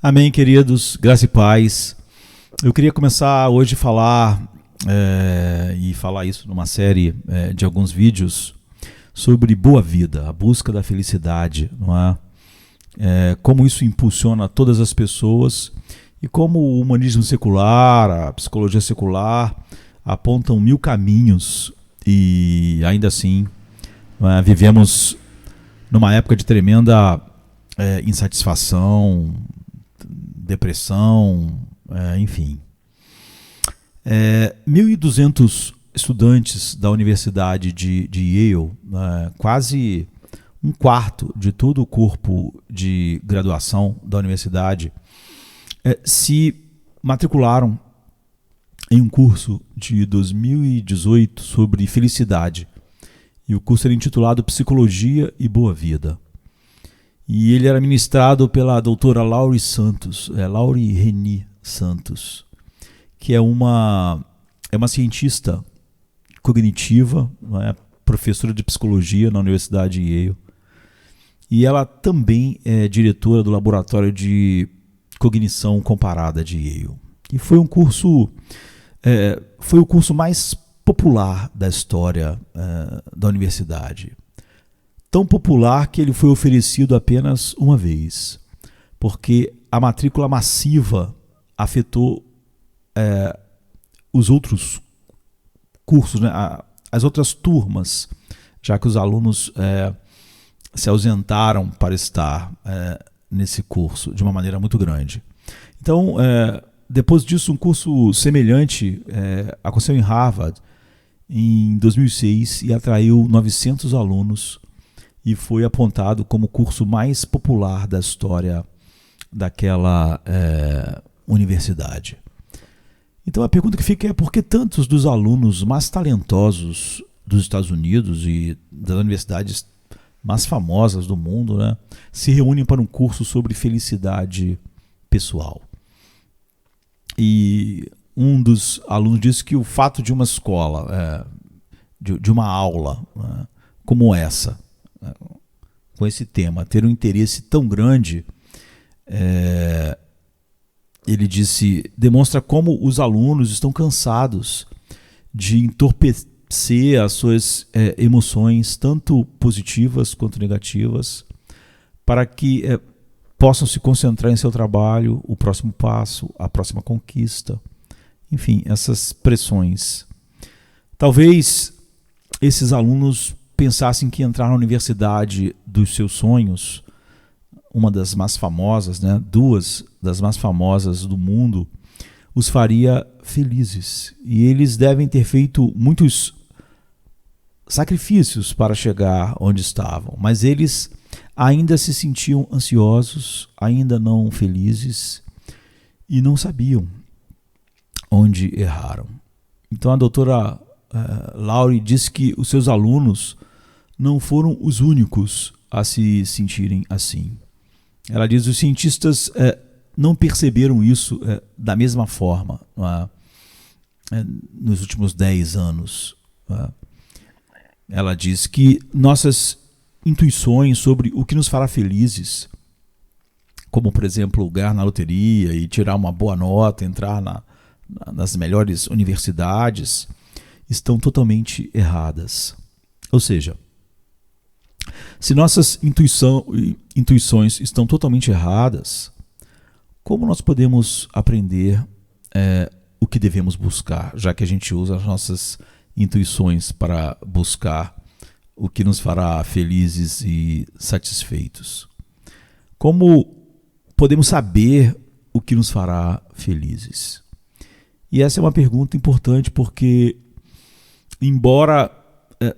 Amém, queridos, graça e paz. Eu queria começar hoje a falar, e falar isso numa série de alguns vídeos sobre boa vida, a busca da felicidade, não é? Como isso impulsiona todas as pessoas e como o humanismo secular, a psicologia secular apontam mil caminhos e ainda assim vivemos numa época de tremenda insatisfação, depressão, enfim. 1.200 estudantes da Universidade de Yale, quase um quarto de todo o corpo de graduação da universidade, se matricularam em um curso de 2018 sobre felicidade. E o curso era intitulado Psicologia e Boa Vida. E ele era ministrado pela doutora Laurie Reni Santos, que é uma cientista cognitiva, professora de psicologia na Universidade de Yale. E ela também é diretora do Laboratório de Cognição Comparada de Yale. E foi o curso mais popular da história da universidade. Tão popular que ele foi oferecido apenas uma vez, porque a matrícula massiva afetou os outros cursos, as outras turmas, já que os alunos se ausentaram para estar nesse curso de uma maneira muito grande. Então, depois disso, um curso semelhante aconteceu em Harvard em 2006 e atraiu 900 alunos e foi apontado como o curso mais popular da história daquela universidade. Então a pergunta que fica é por que tantos dos alunos mais talentosos dos Estados Unidos e das universidades mais famosas do mundo, se reúnem para um curso sobre felicidade pessoal? E um dos alunos disse que o fato de uma escola, de uma aula como essa, com esse tema, ter um interesse tão grande, ele disse, demonstra como os alunos estão cansados de entorpecer as suas emoções, tanto positivas quanto negativas, para que possam se concentrar em seu trabalho, o próximo passo, a próxima conquista, enfim, essas pressões. Talvez esses alunos pensassem que entrar na universidade dos seus sonhos, uma das mais famosas, duas das mais famosas do mundo, os faria felizes. E eles devem ter feito muitos sacrifícios para chegar onde estavam, mas eles ainda se sentiam ansiosos, ainda não felizes e não sabiam onde erraram. Então a doutora Laurie disse que os seus alunos não foram os únicos a se sentirem assim. Ela diz que os cientistas não perceberam isso da mesma forma nos últimos 10 anos. Ela diz que nossas intuições sobre o que nos fará felizes, como, por exemplo, ganhar na loteria e tirar uma boa nota, entrar nas melhores universidades, estão totalmente erradas. Ou seja, se nossas intuições estão totalmente erradas, como nós podemos aprender o que devemos buscar, já que a gente usa as nossas intuições para buscar o que nos fará felizes e satisfeitos? Como podemos saber o que nos fará felizes? E essa é uma pergunta importante porque, embora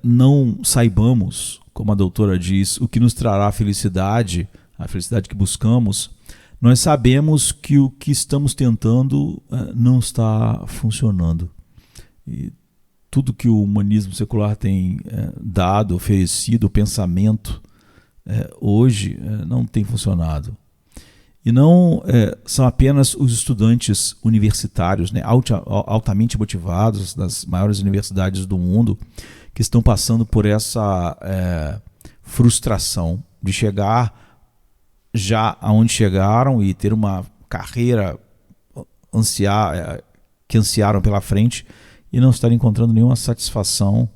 não saibamos, como a doutora diz, o que nos trará a felicidade que buscamos, nós sabemos que o que estamos tentando não está funcionando. E tudo que o humanismo secular tem dado, oferecido, o pensamento, hoje não tem funcionado. E não são apenas os estudantes universitários, altamente motivados das maiores universidades do mundo, que estão passando por essa frustração de chegar já aonde chegaram e ter uma carreira que ansiaram pela frente e não estarem encontrando nenhuma satisfação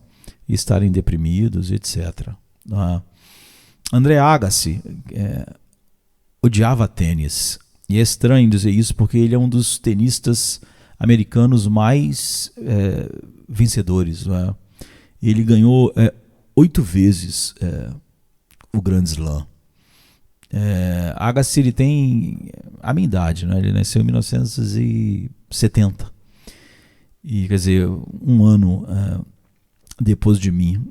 e estarem deprimidos, etc. André Agassi odiava tênis. E é estranho dizer isso porque ele é um dos tenistas americanos mais vencedores. Ele ganhou 8 vezes o Grand Slam. Agassi, ele tem a minha idade, né? Ele nasceu em 1970. E, quer dizer, um ano depois de mim,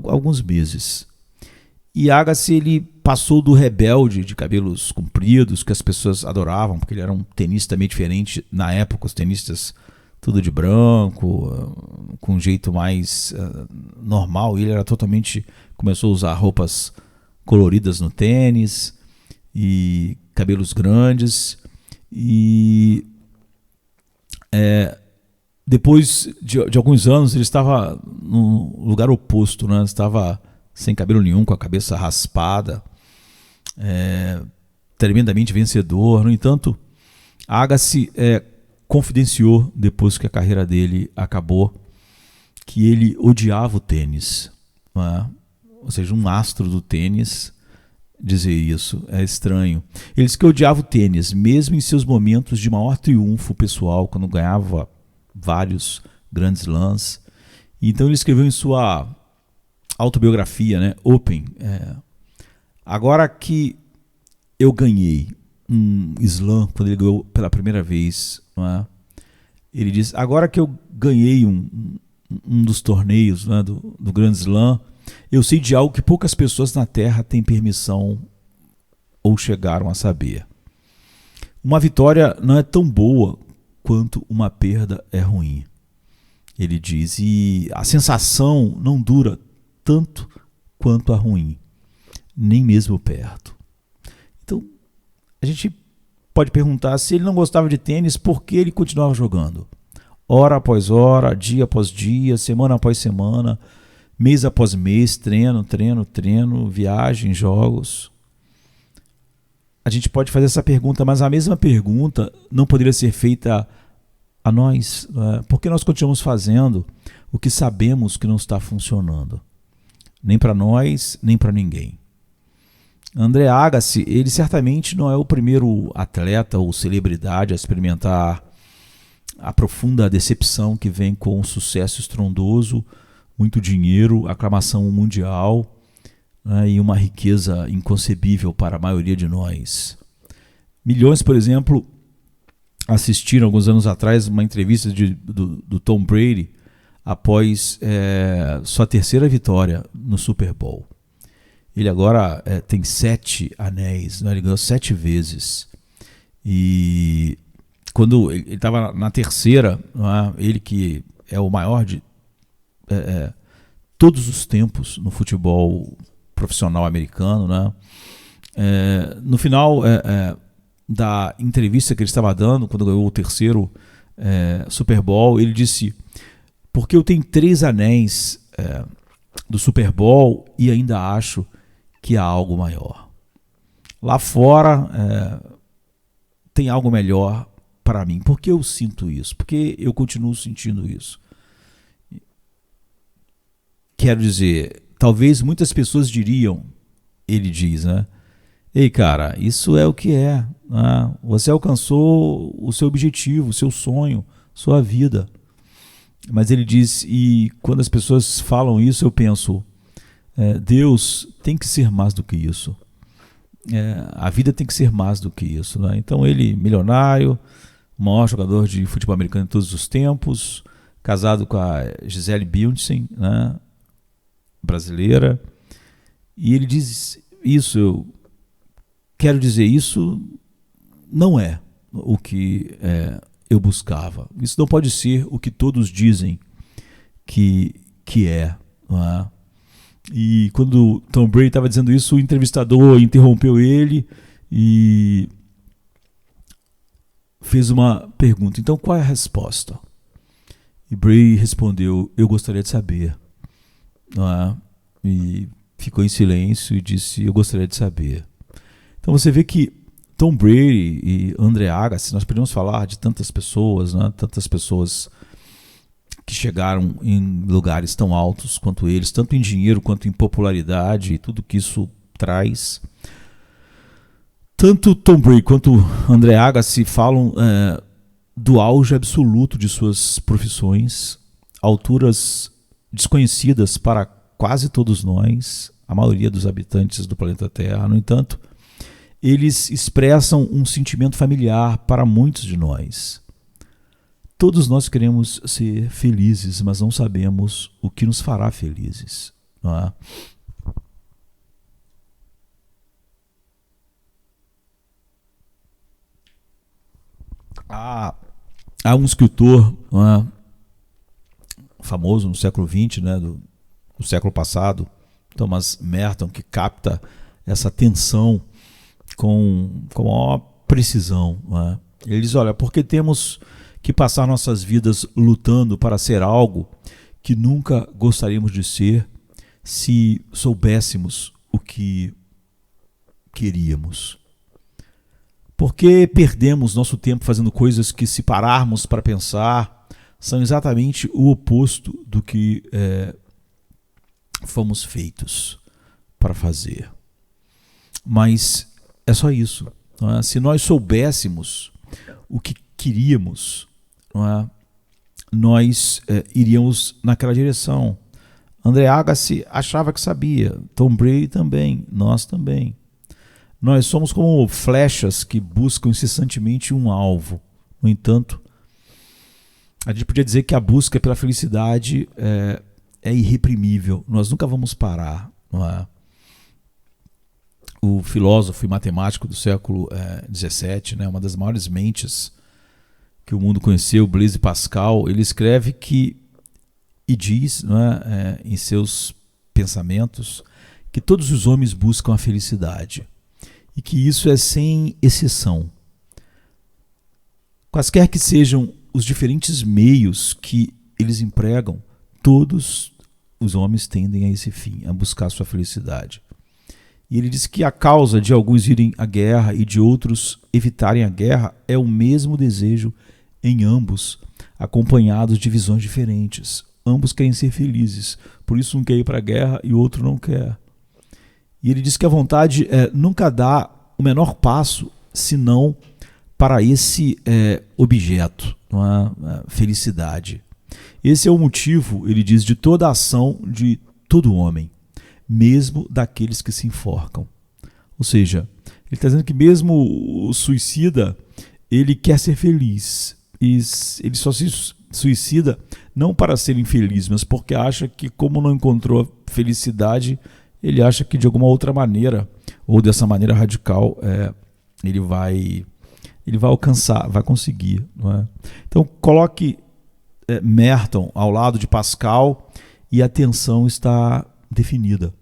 alguns meses. E Agassi, ele passou do rebelde de cabelos compridos, que as pessoas adoravam, porque ele era um tenista meio diferente. Na época, os tenistas tudo de branco, com um jeito mais normal. E ele era começou a usar roupas coloridas no tênis e cabelos grandes. E depois de alguns anos, ele estava no lugar oposto, né? Estava sem cabelo nenhum, com a cabeça raspada, tremendamente vencedor. No entanto, Agassi confidenciou, depois que a carreira dele acabou, que ele odiava o tênis. Ou seja, um astro do tênis dizer isso é estranho. Ele disse que odiava o tênis, mesmo em seus momentos de maior triunfo pessoal, quando ganhava vários grandes slams. Então ele escreveu em sua autobiografia, né, Open, agora que eu ganhei um slam, quando ele ganhou pela primeira vez, ele diz, agora que eu ganhei um dos torneios, né, do Grand Slam, eu sei de algo que poucas pessoas na Terra têm permissão ou chegaram a saber. Uma vitória não é tão boa quanto uma perda é ruim. Ele diz, e a sensação não dura tanto quanto a ruim, nem mesmo perto. Então, a gente pode perguntar, se ele não gostava de tênis, por que ele continuava jogando? Hora após hora, dia após dia, semana após semana, mês após mês, treino, viagem, jogos. A gente pode fazer essa pergunta, mas a mesma pergunta não poderia ser feita a nós. Por que nós continuamos fazendo o que sabemos que não está funcionando? Nem para nós, nem para ninguém. André Agassi, ele certamente não é o primeiro atleta ou celebridade a experimentar a profunda decepção que vem com um sucesso estrondoso, muito dinheiro, aclamação mundial, né, e uma riqueza inconcebível para a maioria de nós. Milhões, por exemplo, assistiram alguns anos atrás uma entrevista do Tom Brady após sua terceira vitória no Super Bowl. Ele agora tem 7 anéis, né? Ele ganhou 7 vezes. E quando ele estava na terceira, né? Ele que é o maior de todos os tempos no futebol profissional americano, né? No final da entrevista que ele estava dando, quando ganhou o terceiro Super Bowl, ele disse, porque eu tenho 3 anéis do Super Bowl e ainda acho que há algo maior. Lá fora tem algo melhor para mim. Por que eu sinto isso? Porque eu continuo sentindo isso. Quero dizer, talvez muitas pessoas diriam, ele diz, né? Ei, cara, isso é o que é. Né? Você alcançou o seu objetivo, o seu sonho, sua vida. Mas ele diz, e quando as pessoas falam isso, eu penso, Deus tem que ser mais do que isso. A vida tem que ser mais do que isso. Né? Então ele, milionário, o maior jogador de futebol americano de todos os tempos, casado com a Gisele Bündchen, né? Brasileira, e ele diz isso, eu quero dizer, isso não é o que eu buscava. Isso não pode ser o que todos dizem que é. Não é? E quando Tom Brady estava dizendo isso, o entrevistador interrompeu ele e fez uma pergunta. Então, qual é a resposta? E Brady respondeu, eu gostaria de saber. Não é? E ficou em silêncio e disse, eu gostaria de saber. Então você vê que Tom Brady e André Agassi, nós podemos falar de tantas pessoas, né? Tantas pessoas que chegaram em lugares tão altos quanto eles, tanto em dinheiro quanto em popularidade e tudo que isso traz. Tanto Tom Brady quanto André Agassi falam do auge absoluto de suas profissões, alturas desconhecidas para quase todos nós, a maioria dos habitantes do planeta Terra. No entanto, eles expressam um sentimento familiar para muitos de nós. Todos nós queremos ser felizes, mas não sabemos o que nos fará felizes, não é? Há um escritor, não é, famoso no século XX, né, do século passado, Thomas Merton, que capta essa tensão com a maior precisão. Não é? Ele diz, olha, porque temos que passar nossas vidas lutando para ser algo que nunca gostaríamos de ser se soubéssemos o que queríamos. Por que perdemos nosso tempo fazendo coisas que, se pararmos para pensar, são exatamente o oposto do que fomos feitos para fazer? Mas é só isso. Não é? Se nós soubéssemos o que queríamos, não é? Nós iríamos naquela direção. André Agassi achava que sabia, Tom Brady também, nós também. Nós somos como flechas que buscam incessantemente um alvo. No entanto, a gente podia dizer que a busca pela felicidade é irreprimível. Nós nunca vamos parar. Não é? O filósofo e matemático do século XVII, né, uma das maiores mentes que o mundo conheceu, Blaise Pascal, ele escreve e diz, não é, em seus pensamentos, que todos os homens buscam a felicidade e que isso é sem exceção. Quaisquer que sejam os diferentes meios que eles empregam, todos os homens tendem a esse fim, a buscar a sua felicidade. E ele diz que a causa de alguns irem à guerra e de outros evitarem a guerra é o mesmo desejo em ambos, acompanhados de visões diferentes. Ambos querem ser felizes, por isso um quer ir para a guerra e o outro não quer. E ele diz que a vontade nunca dá o menor passo, senão para esse objeto, não é? Felicidade. Esse é o motivo, ele diz, de toda a ação de todo homem, mesmo daqueles que se enforcam. Ou seja, ele está dizendo que mesmo o suicida, ele quer ser feliz. E ele só se suicida não para ser infeliz, mas porque acha que, como não encontrou felicidade, ele acha que de alguma outra maneira, ou dessa maneira radical, ele vai alcançar, vai conseguir. Não é? Então coloque Merton ao lado de Pascal e a tensão está definida.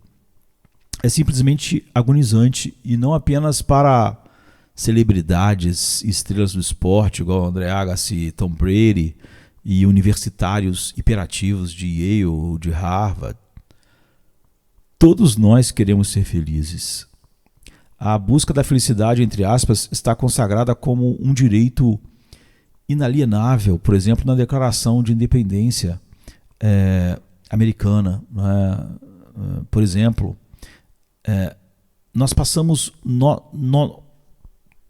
É simplesmente agonizante, e não apenas para celebridades, estrelas do esporte, igual André Agassi, Tom Brady, e universitários hiperativos de Yale ou de Harvard. Todos nós queremos ser felizes. A busca da felicidade, entre aspas, está consagrada como um direito inalienável, por exemplo, na Declaração de Independência americana. Por exemplo, nós passamos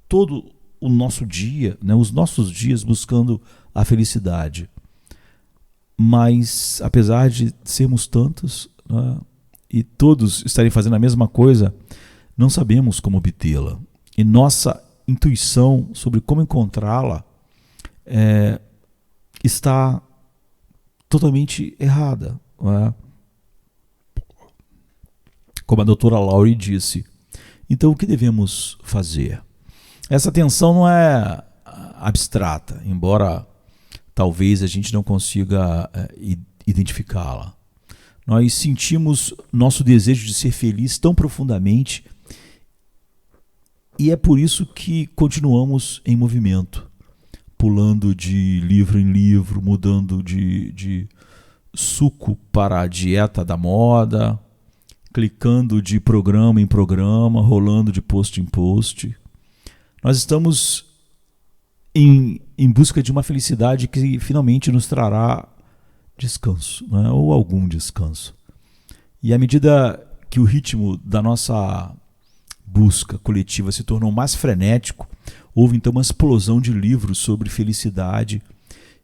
todo o nosso dia, né, os nossos dias buscando a felicidade. Mas, apesar de sermos tantos, né, e todos estarem fazendo a mesma coisa, não sabemos como obtê-la. E nossa intuição sobre como encontrá-la está totalmente errada. Né? Como a doutora Laurie disse. Então, o que devemos fazer? Essa tensão não é abstrata, embora talvez a gente não consiga identificá-la. Nós sentimos nosso desejo de ser feliz tão profundamente, e é por isso que continuamos em movimento, pulando de livro em livro, mudando de suco para a dieta da moda, clicando de programa em programa, rolando de post em post. Nós estamos em busca de uma felicidade que finalmente nos trará descanso, né? Ou algum descanso. E à medida que o ritmo da nossa busca coletiva se tornou mais frenético, houve então uma explosão de livros sobre felicidade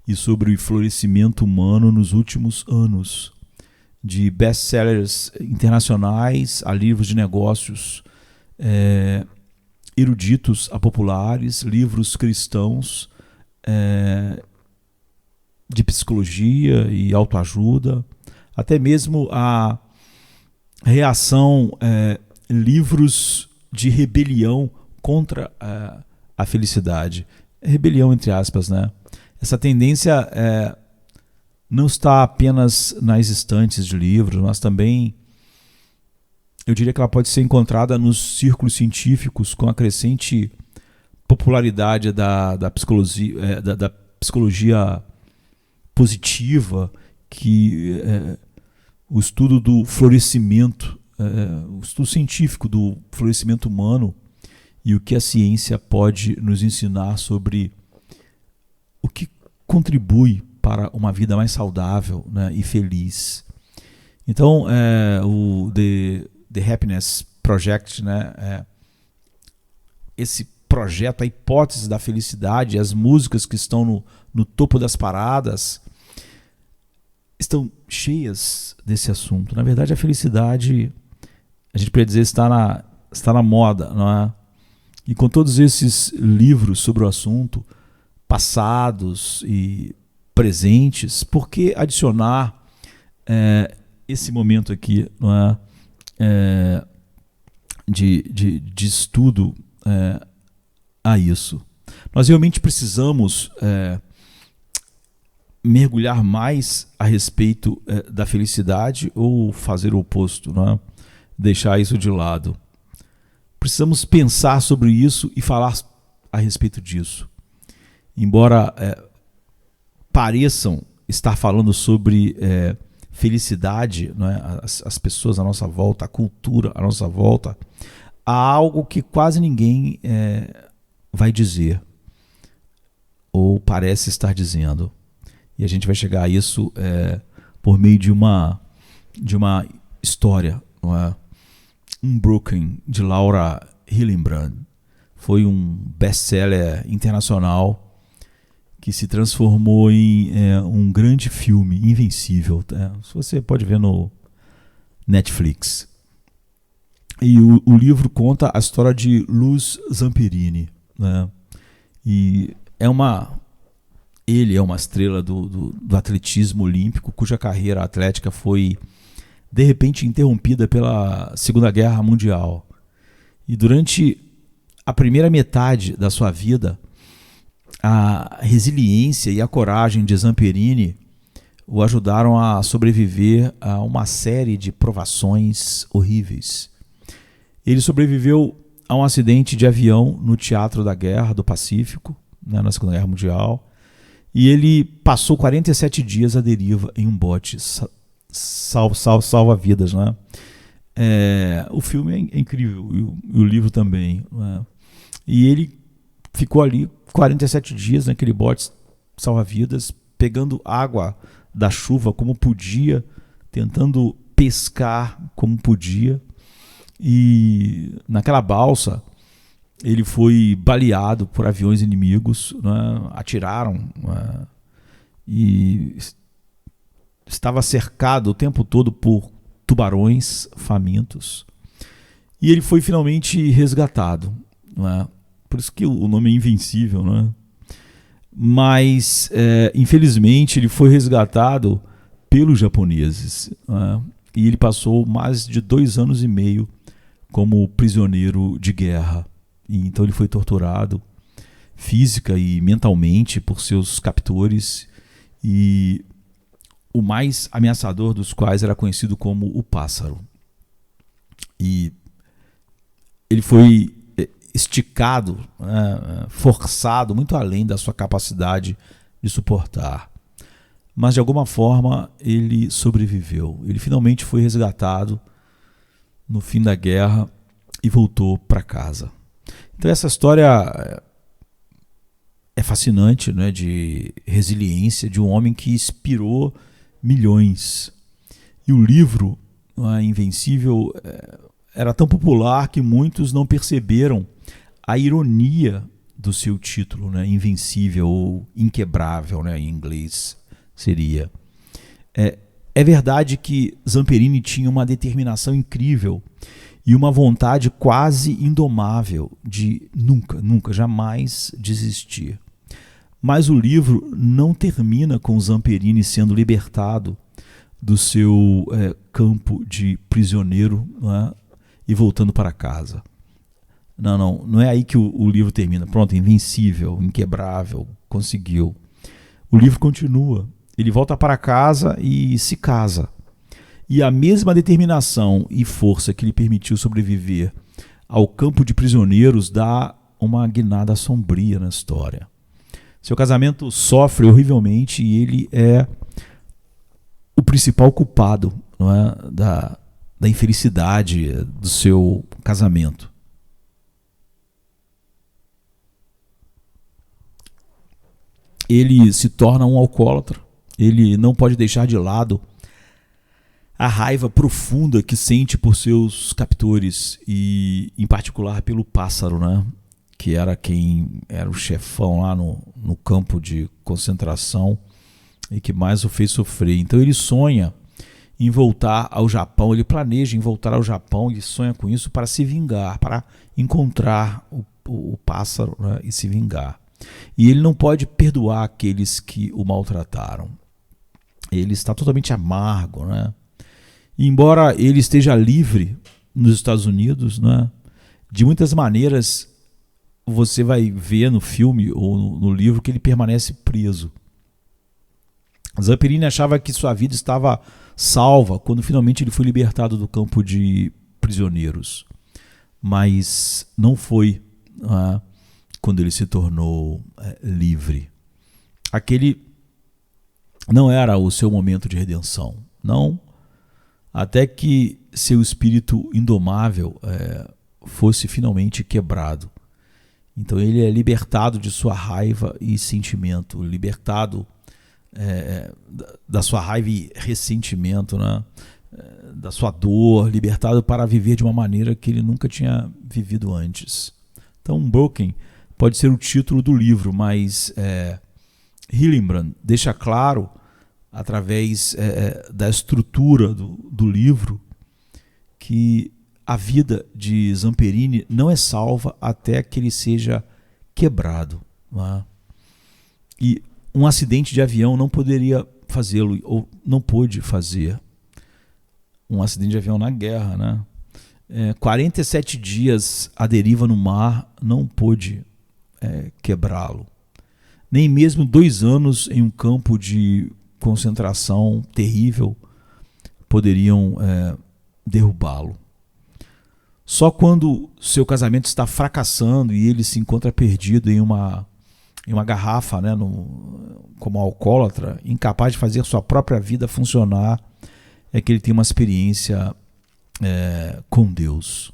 e sobre o florescimento humano nos últimos anos. De best-sellers internacionais a livros de negócios eruditos a populares, livros cristãos de psicologia e autoajuda, até mesmo a reação, livros de rebelião contra a felicidade. Rebelião entre aspas, né? Essa tendência não está apenas nas estantes de livros, mas também, eu diria que ela pode ser encontrada nos círculos científicos com a crescente popularidade da psicologia positiva, que o estudo do florescimento, o estudo científico do florescimento humano e o que a ciência pode nos ensinar sobre o que contribui para uma vida mais saudável, né, e feliz. Então, o The Happiness Project, né, esse projeto, a hipótese da felicidade, as músicas que estão no topo das paradas estão cheias desse assunto. Na verdade, a felicidade, a gente pode dizer, está na moda, não é? E com todos esses livros sobre o assunto, passados e presentes, por que adicionar esse momento aqui, não é? De estudo a isso? Nós realmente precisamos mergulhar mais a respeito da felicidade ou fazer o oposto, não é? Deixar isso de lado. Precisamos pensar sobre isso e falar a respeito disso. Embora pareçam estar falando sobre felicidade, não é? As pessoas à nossa volta, a cultura à nossa volta, há algo que quase ninguém vai dizer ou parece estar dizendo. E a gente vai chegar a isso por meio de uma história, não é? Unbroken, de Laura Hillenbrand. Foi um best-seller internacional que se transformou em um grande filme, Invencível. Você pode ver no Netflix. E o livro conta a história de Luz Zamperini, né? E ele é uma estrela do atletismo olímpico, cuja carreira atlética foi de repente interrompida pela Segunda Guerra Mundial. E durante a primeira metade da sua vida, a resiliência e a coragem de Zamperini o ajudaram a sobreviver a uma série de provações horríveis. Ele sobreviveu a um acidente de avião no Teatro da Guerra do Pacífico, né, na Segunda Guerra Mundial, e ele passou 47 dias à deriva em um bote salva-vidas, né? O filme é incrível, e o livro também, né? E ele ficou ali 47 dias naquele bote salva-vidas, pegando água da chuva como podia, tentando pescar como podia, e naquela balsa ele foi baleado por aviões inimigos, né? Atiraram, né? E estava cercado o tempo todo por tubarões famintos, e ele foi finalmente resgatado, né? Por isso que o nome é Invencível, né? Mas infelizmente ele foi resgatado pelos japoneses, né? E ele passou mais de 2 anos e meio como prisioneiro de guerra. E então ele foi torturado física e mentalmente por seus captores, e o mais ameaçador dos quais era conhecido como o Pássaro. E ele foi esticado, forçado muito além da sua capacidade de suportar. Mas de alguma forma ele sobreviveu. Ele finalmente foi resgatado no fim da guerra e voltou para casa. Então essa história é fascinante, né, de resiliência de um homem que inspirou milhões. E o livro, Invencível, era tão popular que muitos não perceberam a ironia do seu título, né, Invencível ou Inquebrável, né, em inglês seria. É verdade que Zamperini tinha uma determinação incrível e uma vontade quase indomável de nunca, jamais desistir. Mas o livro não termina com Zamperini sendo libertado do seu campo de prisioneiro, né, e voltando para casa. Não é aí que o livro termina. Pronto, invencível, inquebrável, conseguiu. O livro continua. Ele volta para casa e se casa. E a mesma determinação e força que lhe permitiu sobreviver ao campo de prisioneiros dá uma guinada sombria na história. Seu casamento sofre horrivelmente e ele é o principal culpado, não é, da infelicidade do seu casamento. Ele se torna um alcoólatra. Ele não pode deixar de lado a raiva profunda que sente por seus captores e, em particular, pelo pássaro, né? Que era quem era o chefão lá no campo de concentração e que mais o fez sofrer. Então ele sonha em voltar ao Japão, ele planeja em voltar ao Japão, ele sonha com isso para se vingar, para encontrar o pássaro, né, e se vingar. E ele não pode perdoar aqueles que o maltrataram. Ele está totalmente amargo, né? E embora ele esteja livre nos Estados Unidos, né, de muitas maneiras você vai ver no filme ou no livro que ele permanece preso. Zamperini achava que sua vida estava salva quando finalmente ele foi libertado do campo de prisioneiros. Mas não foi, né, quando ele se tornou livre. Aquele não era o seu momento de redenção. Não, até que seu espírito indomável fosse finalmente quebrado. Então ele é libertado de sua raiva e sentimento, libertado da sua raiva e ressentimento, né? Da sua dor, libertado para viver de uma maneira que ele nunca tinha vivido antes. Então, Broken pode ser o título do livro, mas Hillenbrand deixa claro, através da estrutura do livro, que a vida de Zamperini não é salva até que ele seja quebrado, né? E um acidente de avião não poderia fazê-lo, ou não pôde fazer. Um acidente de avião na guerra, né? 47 dias à deriva no mar não pôde quebrá-lo. Nem mesmo 2 anos em um campo de concentração terrível poderiam derrubá-lo. Só quando seu casamento está fracassando e ele se encontra perdido em uma garrafa, né, como alcoólatra, incapaz de fazer sua própria vida funcionar, é que ele tem uma experiência com Deus.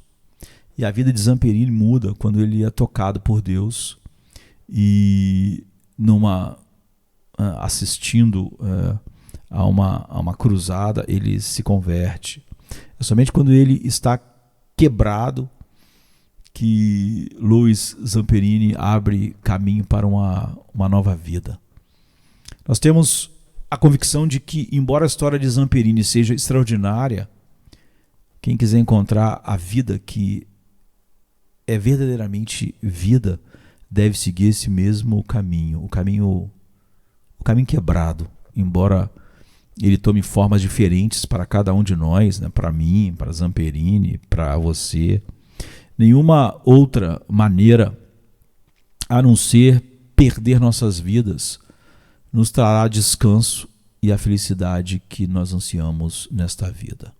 E a vida de Zamperini muda quando ele é tocado por Deus e assistindo a uma cruzada, ele se converte. É somente quando ele está quebrado que Louis Zamperini abre caminho para uma nova vida. Nós temos a convicção de que, embora a história de Zamperini seja extraordinária, quem quiser encontrar a vida que é verdadeiramente vida deve seguir esse mesmo caminho, o caminho quebrado, embora ele tome formas diferentes para cada um de nós, né? Para mim, para Zamperini, para você. Nenhuma outra maneira a não ser perder nossas vidas nos trará descanso e a felicidade que nós ansiamos nesta vida.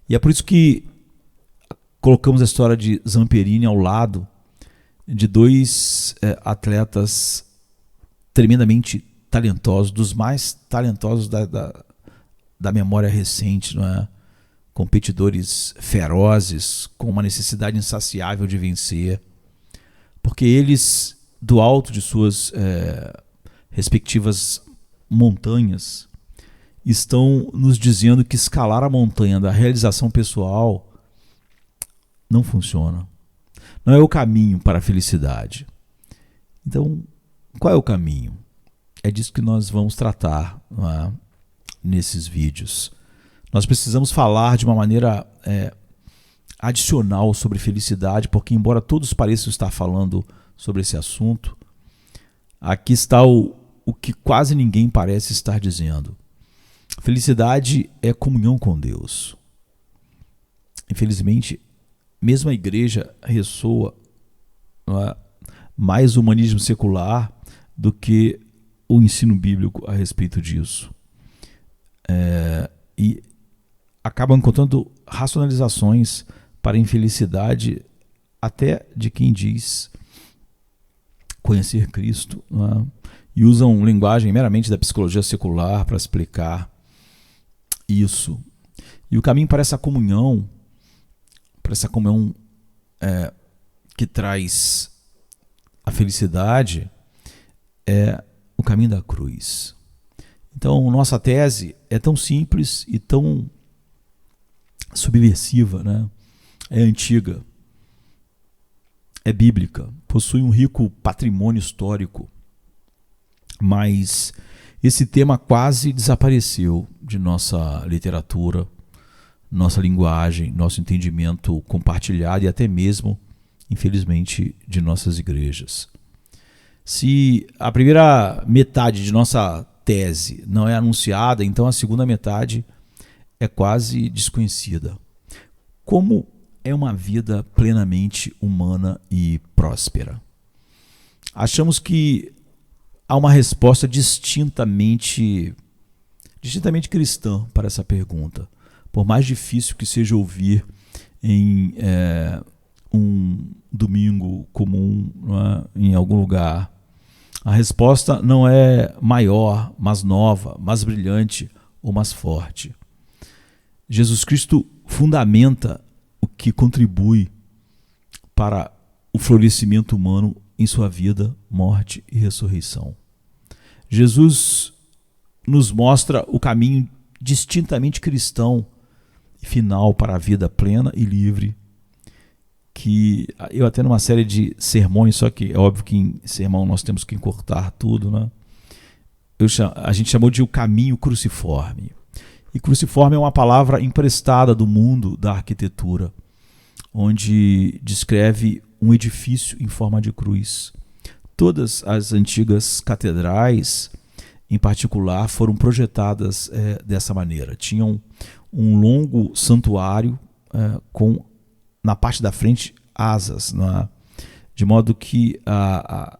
E é por isso que colocamos a história de Zamperini ao lado de 2 atletas tremendamente talentosos, dos mais talentosos da memória recente, não é? Competidores ferozes, com uma necessidade insaciável de vencer. porque eles, do alto de suas respectivas montanhas, estão nos dizendo que escalar a montanha da realização pessoal não funciona. Não é o caminho para a felicidade. Então, qual é o caminho? É disso que nós vamos tratar, não é, nesses vídeos. Nós precisamos falar de uma maneira adicional sobre felicidade, porque embora todos pareçam estar falando sobre esse assunto, aqui está o que quase ninguém parece estar dizendo. Felicidade é comunhão com Deus. Infelizmente, mesmo a igreja ressoa, não é, mais humanismo secular do que o ensino bíblico a respeito disso. E acabam encontrando racionalizações para a infelicidade até de quem diz conhecer Cristo, não é? E usam linguagem meramente da psicologia secular para explicar isso. E o caminho para essa comunhão que traz a felicidade é o caminho da cruz. Então, nossa tese é tão simples e tão subversiva, né? É antiga, é bíblica, possui um rico patrimônio histórico, mas esse tema quase desapareceu de nossa literatura, nossa linguagem, nosso entendimento compartilhado e até mesmo, infelizmente, de nossas igrejas. Se a primeira metade de nossa tese não é anunciada, então a segunda metade é quase desconhecida. Como é uma vida plenamente humana e próspera? Achamos que há uma resposta distintamente cristã para essa pergunta, por mais difícil que seja ouvir em um domingo comum, não é, em algum lugar. A resposta não é maior, mais nova, mais brilhante ou mais forte. Jesus Cristo fundamenta o que contribui para o florescimento humano em sua vida, morte e ressurreição. Jesus nos mostra o caminho distintamente cristão e final para a vida plena e livre, que eu até numa série de sermões, só que é óbvio que em sermão nós temos que encurtar tudo, né? A gente chamou de o caminho cruciforme. E cruciforme é uma palavra emprestada do mundo da arquitetura, onde descreve um edifício em forma de cruz. Todas as antigas catedrais, em particular, foram projetadas dessa maneira. Tinham um longo santuário com, na parte da frente, asas, de modo que a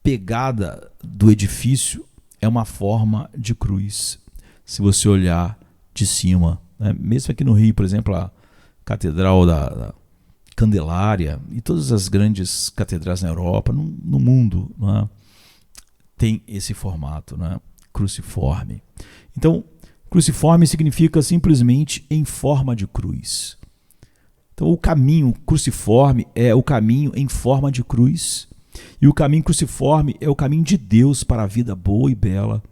pegada do edifício é uma forma de cruz, se você olhar de cima, né? Mesmo aqui no Rio, por exemplo, a Catedral da Candelária e todas as grandes catedrais na Europa, no mundo, né, tem esse formato, né, cruciforme. Então, cruciforme significa simplesmente em forma de cruz. Então, o caminho cruciforme é o caminho em forma de cruz, e o caminho cruciforme é o caminho de Deus para a vida boa e bela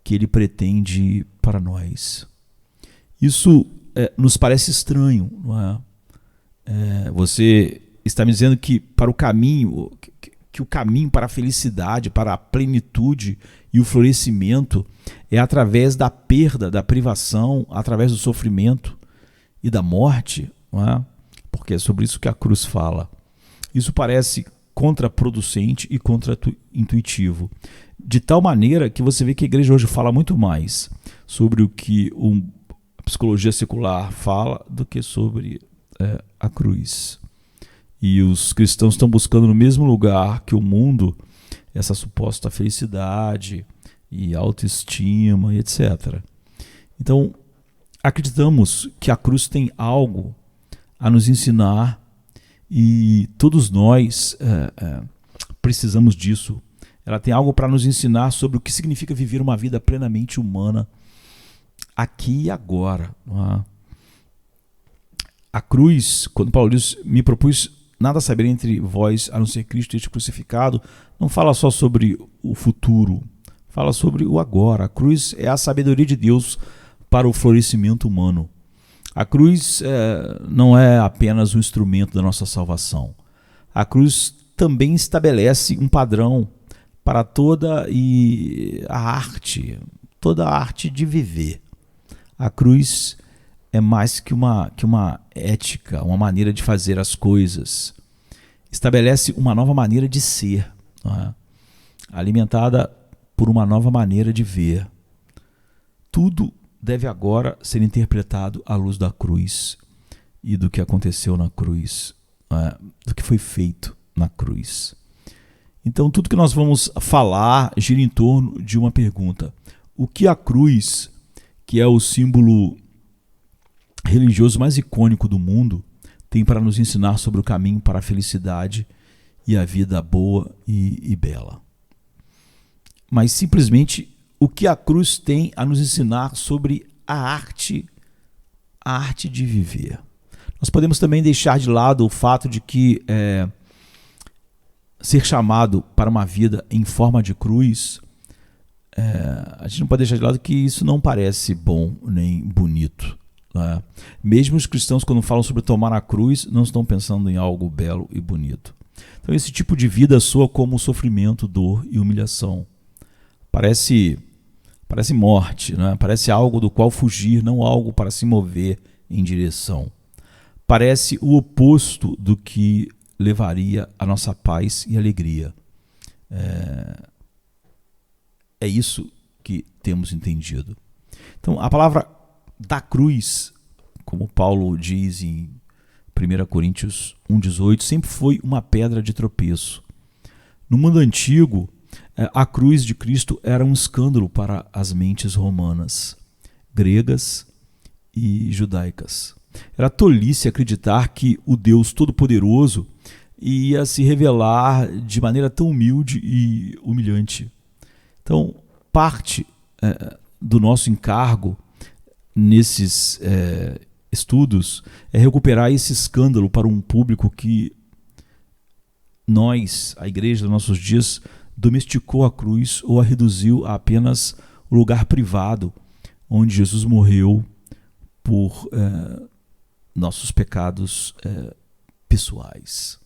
que Ele pretende para nós. Isso nos parece estranho, não é? Você está me dizendo que para o caminho, que o caminho para a felicidade, para a plenitude e o florescimento é através da perda, da privação, através do sofrimento e da morte, não é? Porque é sobre isso que a cruz fala. Isso parece contraproducente e contraintuitivo, de tal maneira que você vê que a igreja hoje fala muito mais sobre o que a psicologia secular fala do que sobre a cruz. E os cristãos estão buscando no mesmo lugar que o mundo essa suposta felicidade e autoestima, etc. Então, acreditamos que a cruz tem algo a nos ensinar e todos nós precisamos disso. Ela tem algo para nos ensinar sobre o que significa viver uma vida plenamente humana aqui e agora. Não é? A cruz, quando Paulo diz, me propus nada a saber entre vós a não ser Cristo este crucificado, não fala só sobre o futuro, fala sobre o agora. A cruz é a sabedoria de Deus para o florescimento humano. A cruz não é apenas um instrumento da nossa salvação. A cruz também estabelece um padrão para toda a arte de viver. A cruz é mais que uma ética, uma maneira de fazer as coisas. Estabelece uma nova maneira de ser, não é? Alimentada por uma nova maneira de ver. Tudo deve agora ser interpretado à luz da cruz e do que aconteceu na cruz, do que foi feito na cruz. Então, tudo que nós vamos falar gira em torno de uma pergunta: o que a cruz, que é o símbolo religioso mais icônico do mundo, tem para nos ensinar sobre o caminho para a felicidade e a vida boa e bela? Mas simplesmente o que a cruz tem a nos ensinar sobre a arte de viver. Nós podemos também deixar de lado o fato de que ser chamado para uma vida em forma de cruz, a gente não pode deixar de lado que isso não parece bom nem bonito. Né? Mesmo os cristãos, quando falam sobre tomar a cruz, não estão pensando em algo belo e bonito. Então esse tipo de vida soa como sofrimento, dor e humilhação. Parece morte, né? Parece algo do qual fugir, não algo para se mover em direção. Parece o oposto do que levaria a nossa paz e alegria. É isso que temos entendido. Então, a palavra da cruz, como Paulo diz em 1 Coríntios 1,18, sempre foi uma pedra de tropeço. No mundo antigo, a cruz de Cristo era um escândalo para as mentes romanas, gregas e judaicas. Era tolice acreditar que o Deus Todo-Poderoso ia se revelar de maneira tão humilde e humilhante. Então, parte do nosso encargo nesses estudos é recuperar esse escândalo para um público que nós, a igreja dos nossos dias, domesticou a cruz ou a reduziu a apenas o lugar privado onde Jesus morreu por nossos pecados pessoais.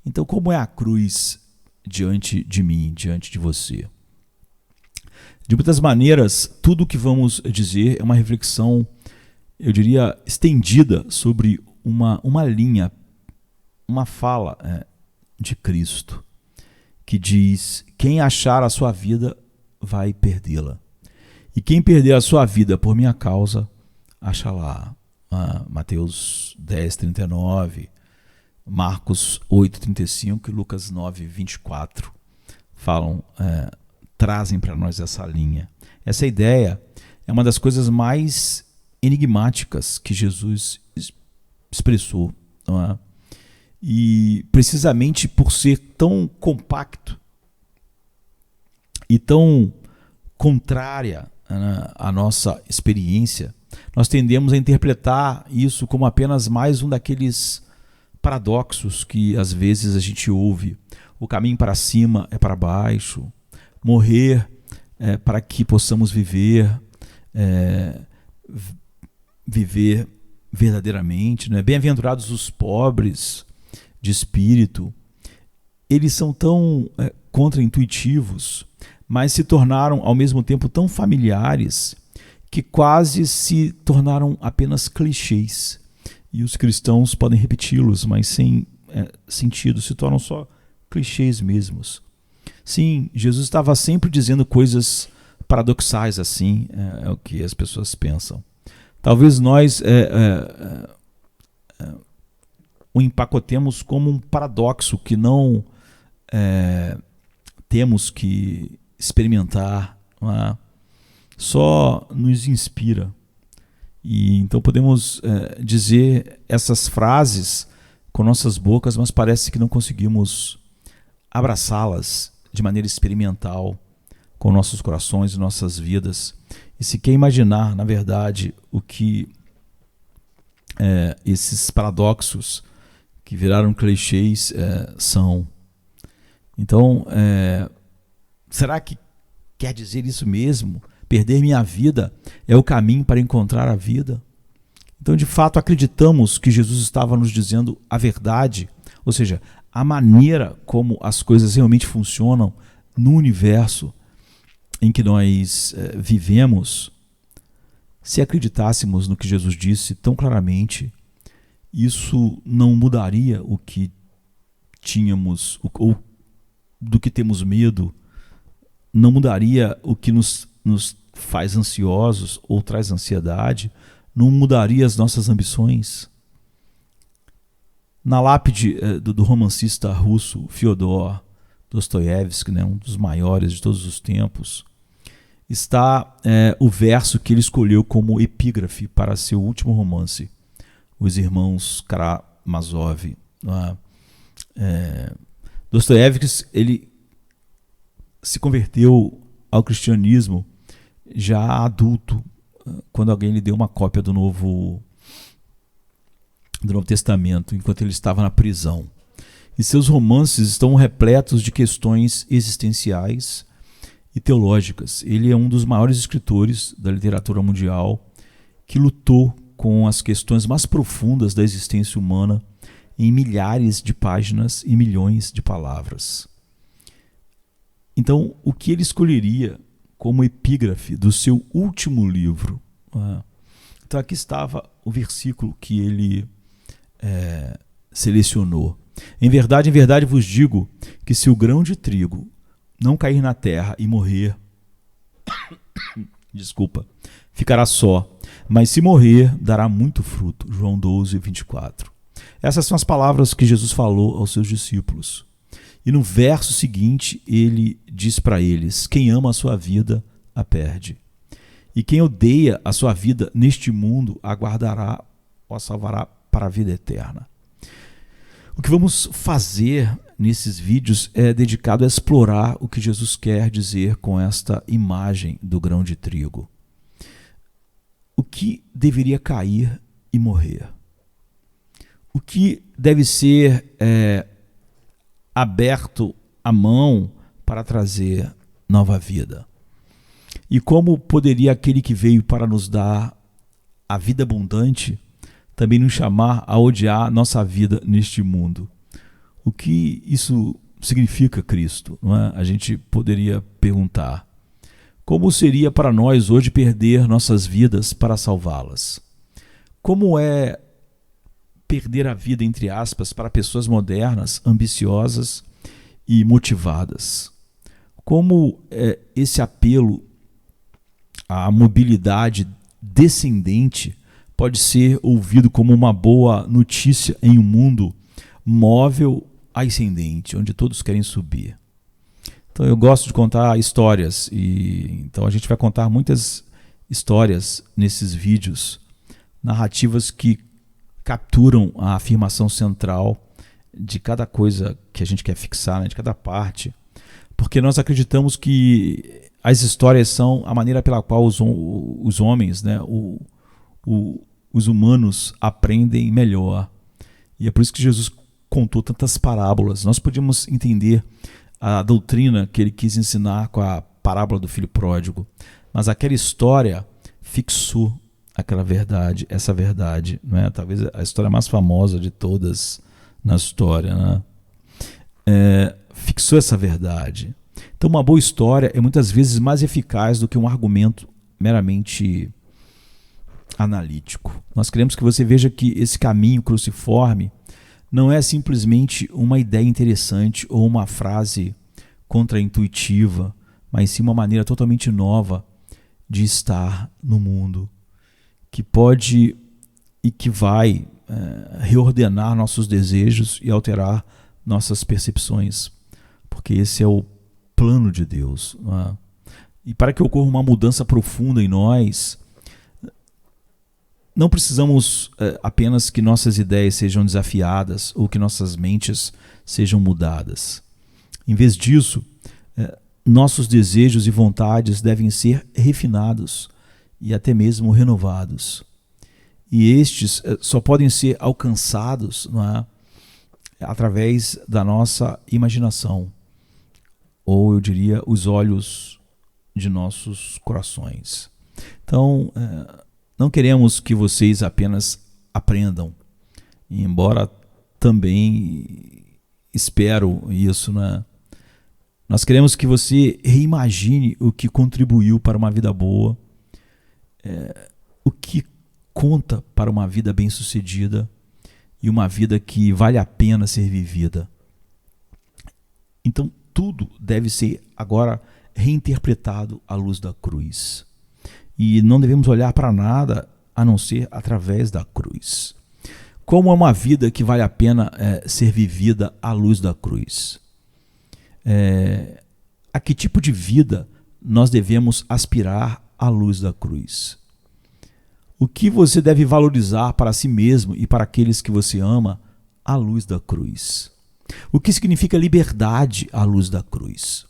Então, como é a cruz diante de mim, diante de você? De muitas maneiras, tudo o que vamos dizer é uma reflexão, eu diria, estendida sobre uma linha, uma fala de Cristo, que diz: quem achar a sua vida vai perdê-la, e quem perder a sua vida por minha causa, achará. Mateus 10:39, Marcos 8:35 e Lucas 9:24 trazem para nós essa linha. Essa ideia é uma das coisas mais enigmáticas que Jesus expressou, não é? E precisamente por ser tão compacto e tão contrária, né, à nossa experiência, nós tendemos a interpretar isso como apenas mais um daqueles paradoxos que às vezes a gente ouve. O caminho para cima é para baixo, morrer para que possamos viver verdadeiramente, né? Bem-aventurados os pobres de espírito. Eles são tão contraintuitivos, mas se tornaram ao mesmo tempo tão familiares que quase se tornaram apenas clichês. E os cristãos podem repeti-los, mas sem sentido, se tornam só clichês mesmos. Sim, Jesus estava sempre dizendo coisas paradoxais assim, é o que as pessoas pensam. Talvez nós o empacotemos como um paradoxo que não temos que experimentar, não é? Só nos inspira. E então podemos dizer essas frases com nossas bocas, mas parece que não conseguimos abraçá-las de maneira experimental com nossos corações e nossas vidas. E se quer imaginar, na verdade, o que esses paradoxos que viraram clichês, são. Então, será que quer dizer isso mesmo? Perder minha vida é o caminho para encontrar a vida? Então, de fato, acreditamos que Jesus estava nos dizendo a verdade, ou seja, a maneira como as coisas realmente funcionam no universo em que nós vivemos. Se acreditássemos no que Jesus disse tão claramente, isso não mudaria o que tínhamos, ou do que temos medo, não mudaria o que nos faz ansiosos ou traz ansiedade, não mudaria as nossas ambições. Na lápide do romancista russo Fyodor Dostoiévski, né, um dos maiores de todos os tempos, está o verso que ele escolheu como epígrafe para seu último romance, Os Irmãos Karamazov. Dostoiévski, ele se converteu ao cristianismo já adulto, quando alguém lhe deu uma cópia do Novo Testamento, enquanto ele estava na prisão. E seus romances estão repletos de questões existenciais e teológicas. Ele é um dos maiores escritores da literatura mundial que lutou com as questões mais profundas da existência humana em milhares de páginas e milhões de palavras. Então, o que ele escolheria como epígrafe do seu último livro? Então, aqui estava o versículo que ele selecionou. Em verdade vos digo que se o grão de trigo não cair na terra e morrer, ficará só, mas se morrer, dará muito fruto. João 12, 24. Essas são as palavras que Jesus falou aos seus discípulos. E no verso seguinte, ele diz para eles: quem ama a sua vida, a perde. E quem odeia a sua vida neste mundo, a guardará ou a salvará para a vida eterna. O que vamos fazer nesses vídeos é dedicado a explorar o que Jesus quer dizer com esta imagem do grão de trigo. O que deveria cair e morrer? O que deve ser aberto à mão para trazer nova vida? E como poderia aquele que veio para nos dar a vida abundante também nos chamar a odiar nossa vida neste mundo? O que isso significa, Cristo? Não é? A gente poderia perguntar: como seria para nós hoje perder nossas vidas para salvá-las? Como é perder a vida, entre aspas, para pessoas modernas, ambiciosas e motivadas? Como esse apelo à mobilidade descendente pode ser ouvido como uma boa notícia em um mundo móvel ascendente, onde todos querem subir? Então eu gosto de contar histórias, e então a gente vai contar muitas histórias nesses vídeos, narrativas que capturam a afirmação central de cada coisa que a gente quer fixar, né, de cada parte, porque nós acreditamos que as histórias são a maneira pela qual os homens, né, os humanos aprendem melhor. E é por isso que Jesus contou tantas parábolas. Nós podíamos entender a doutrina que ele quis ensinar com a parábola do filho pródigo, mas aquela história fixou aquela verdade, essa verdade, né? Talvez a história mais famosa de todas na história, né? Fixou essa verdade. Então, uma boa história é muitas vezes mais eficaz do que um argumento meramente analítico. Nós queremos que você veja que esse caminho cruciforme não é simplesmente uma ideia interessante ou uma frase contraintuitiva, mas sim uma maneira totalmente nova de estar no mundo, que pode e que vai reordenar nossos desejos e alterar nossas percepções, porque esse é o plano de Deus, não é? E para que ocorra uma mudança profunda em nós, não precisamos apenas que nossas ideias sejam desafiadas ou que nossas mentes sejam mudadas. Em vez disso, nossos desejos e vontades devem ser refinados e até mesmo renovados. E estes só podem ser alcançados, não é, através da nossa imaginação, ou eu diria, os olhos de nossos corações. Então, não queremos que vocês apenas aprendam, embora também espero isso, né? Nós queremos que você reimagine o que contribuiu para uma vida boa, o que conta para uma vida bem-sucedida e uma vida que vale a pena ser vivida. Então, tudo deve ser agora reinterpretado à luz da cruz. E não devemos olhar para nada a não ser através da cruz. Como é uma vida que vale a pena ser vivida à luz da cruz? A que tipo de vida nós devemos aspirar à luz da cruz? O que você deve valorizar para si mesmo e para aqueles que você ama à luz da cruz? O que significa liberdade à luz da cruz?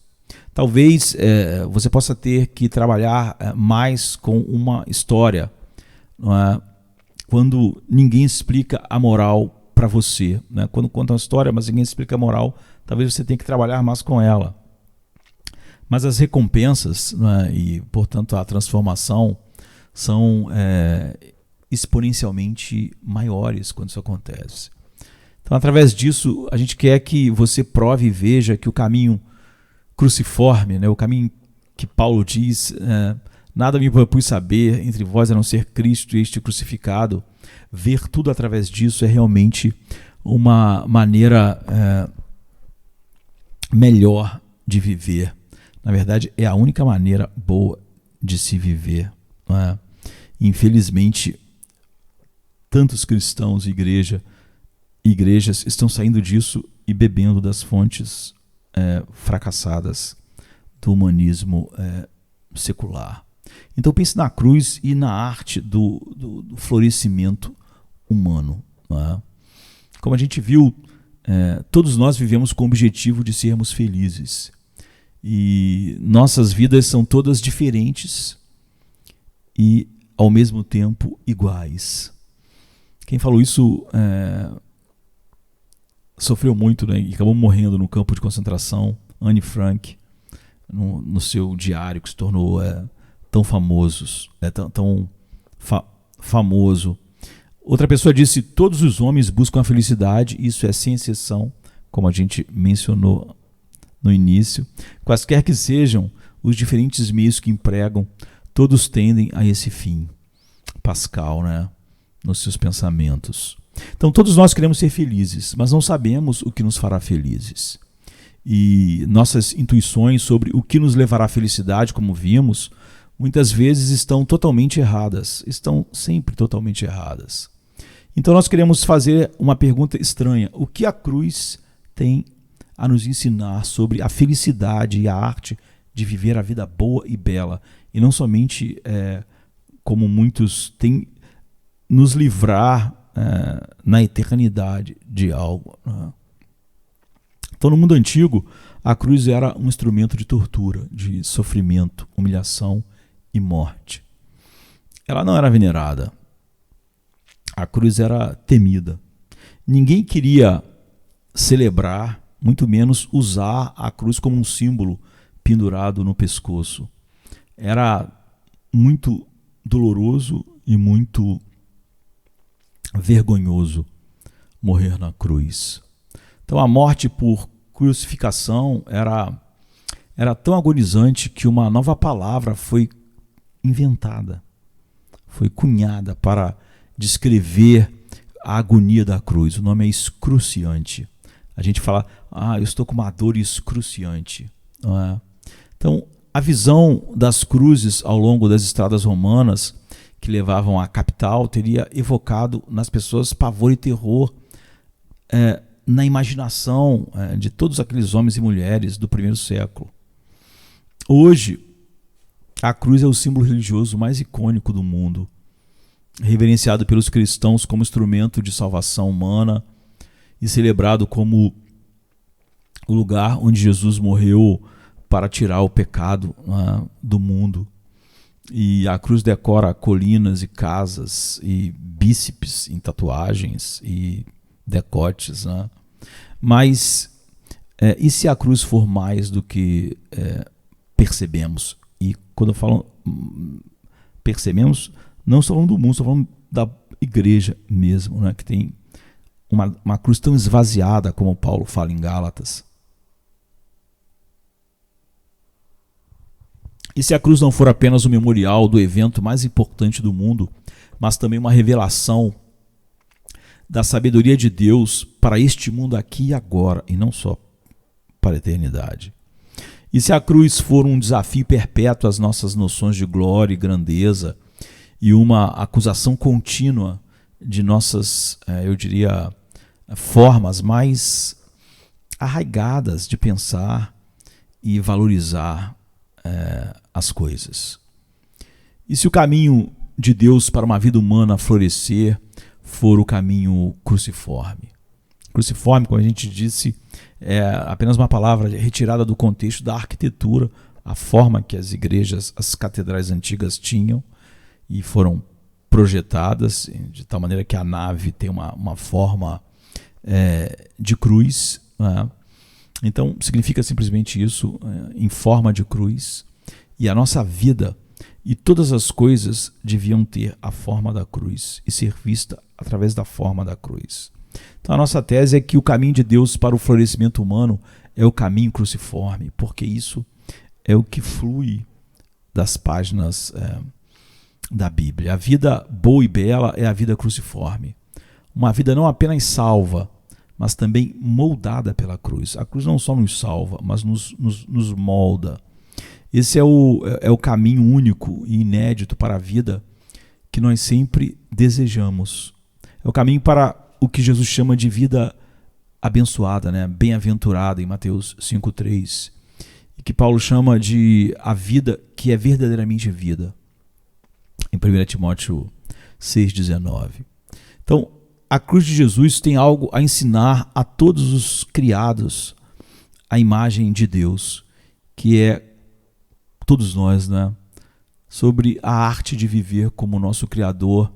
Talvez você possa ter que trabalhar mais com uma história, não é? Quando ninguém explica a moral para você, né? Quando conta uma história, mas ninguém explica a moral, talvez você tenha que trabalhar mais com ela. Mas as recompensas, né, e, portanto, a transformação são exponencialmente maiores quando isso acontece. Então, através disso, a gente quer que você prove e veja que o caminho cruciforme, né, o caminho que Paulo diz, nada me propus saber entre vós a não ser Cristo e este crucificado, ver tudo através disso é realmente uma maneira melhor de viver. Na verdade, é a única maneira boa de se viver, não é? Infelizmente, tantos cristãos e igrejas estão saindo disso e bebendo das fontes fracassadas do humanismo secular. Então pense na cruz e na arte do florescimento humano, não é? Como a gente viu, todos nós vivemos com o objetivo de sermos felizes. E nossas vidas são todas diferentes e, ao mesmo tempo, iguais. Quem falou isso sofreu muito, né, e acabou morrendo no campo de concentração. Anne Frank, no seu diário, que se tornou tão famoso. Famoso. Outra pessoa disse: todos os homens buscam a felicidade, isso é sem exceção, como a gente mencionou no início. Quaisquer que sejam os diferentes meios que empregam, todos tendem a esse fim. Pascal, né, nos seus pensamentos. Então, todos nós queremos ser felizes, mas não sabemos o que nos fará felizes. E nossas intuições sobre o que nos levará à felicidade, como vimos, muitas vezes estão totalmente erradas. Estão sempre totalmente erradas. Então, nós queremos fazer uma pergunta estranha: o que a cruz tem a nos ensinar sobre a felicidade e a arte de viver a vida boa e bela, e não somente, como muitos têm, nos livrar na eternidade de algo, né? Então, no mundo antigo, a cruz era um instrumento de tortura, de sofrimento, humilhação e morte. Ela não era venerada. A cruz era temida. Ninguém queria celebrar, muito menos usar a cruz como um símbolo pendurado no pescoço. Era muito doloroso e muito vergonhoso morrer na cruz. Então, a morte por crucificação era tão agonizante que uma nova palavra foi inventada, foi cunhada para descrever a agonia da cruz. O nome é excruciante. A gente fala: eu estou com uma dor excruciante, não é? Então, a visão das cruzes ao longo das estradas romanas que levavam à capital teria evocado nas pessoas pavor e terror na imaginação de todos aqueles homens e mulheres do primeiro século. Hoje, a cruz é o símbolo religioso mais icônico do mundo, reverenciado pelos cristãos como instrumento de salvação humana e celebrado como o lugar onde Jesus morreu para tirar o pecado do mundo. E a cruz decora colinas e casas e bíceps em tatuagens e decotes, né? Mas e se a cruz for mais do que percebemos? E quando eu falo percebemos, não estou falando do mundo, estou falando da igreja mesmo, né? Que tem uma cruz tão esvaziada, como Paulo fala em Gálatas. E se a cruz não for apenas um memorial do evento mais importante do mundo, mas também uma revelação da sabedoria de Deus para este mundo aqui e agora, e não só para a eternidade. E se a cruz for um desafio perpétuo às nossas noções de glória e grandeza, e uma acusação contínua de nossas, eu diria, formas mais arraigadas de pensar e valorizar as coisas. E se o caminho de Deus para uma vida humana florescer for o caminho cruciforme? Cruciforme, como a gente disse, é apenas uma palavra retirada do contexto da arquitetura, a forma que as igrejas, as catedrais antigas tinham e foram projetadas de tal maneira que a nave tem uma forma de cruz, né? Então significa simplesmente isso, em forma de cruz. E a nossa vida e todas as coisas deviam ter a forma da cruz e ser vista através da forma da cruz. Então a nossa tese é que o caminho de Deus para o florescimento humano é o caminho cruciforme, porque isso é o que flui das páginas da Bíblia. A vida boa e bela é a vida cruciforme. Uma vida não apenas salva, mas também moldada pela cruz. A cruz não só nos salva, mas nos molda. Esse é o caminho único e inédito para a vida que nós sempre desejamos. É o caminho para o que Jesus chama de vida abençoada, né? Bem-aventurada, em Mateus 5,3. E que Paulo chama de a vida que é verdadeiramente vida, em 1 Timóteo 6,19. Então, a cruz de Jesus tem algo a ensinar a todos os criados à imagem de Deus, que é todos nós, né? Sobre a arte de viver como o nosso Criador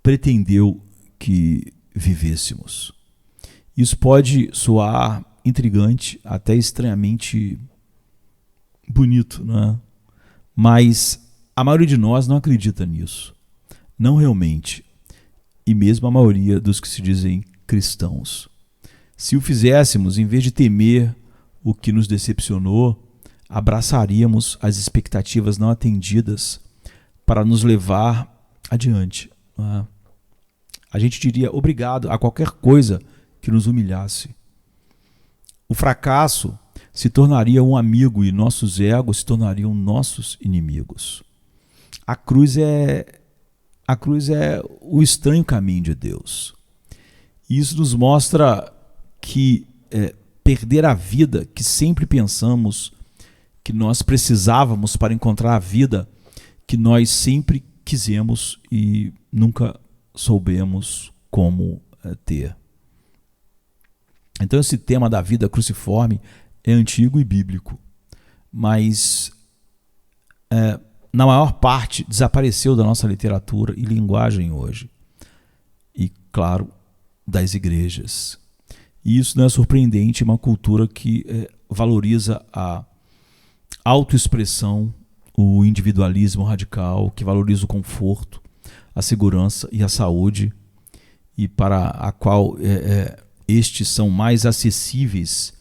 pretendeu que vivêssemos. Isso pode soar intrigante, até estranhamente bonito, né? Mas a maioria de nós não acredita nisso. Não realmente. E mesmo a maioria dos que se dizem cristãos. Se o fizéssemos, em vez de temer o que nos decepcionou, abraçaríamos as expectativas não atendidas para nos levar adiante. A gente diria obrigado a qualquer coisa que nos humilhasse. O fracasso se tornaria um amigo e nossos egos se tornariam nossos inimigos. A cruz é o estranho caminho de Deus. E isso nos mostra que perder a vida que sempre pensamos que nós precisávamos para encontrar a vida que nós sempre quisemos e nunca soubemos como ter. Então esse tema da vida cruciforme é antigo e bíblico, mas na maior parte desapareceu da nossa literatura e linguagem hoje. E, claro, das igrejas. E isso não é surpreendente, é uma cultura que valoriza a autoexpressão, o individualismo radical, que valoriza o conforto, a segurança e a saúde, e para a qual estes são mais acessíveis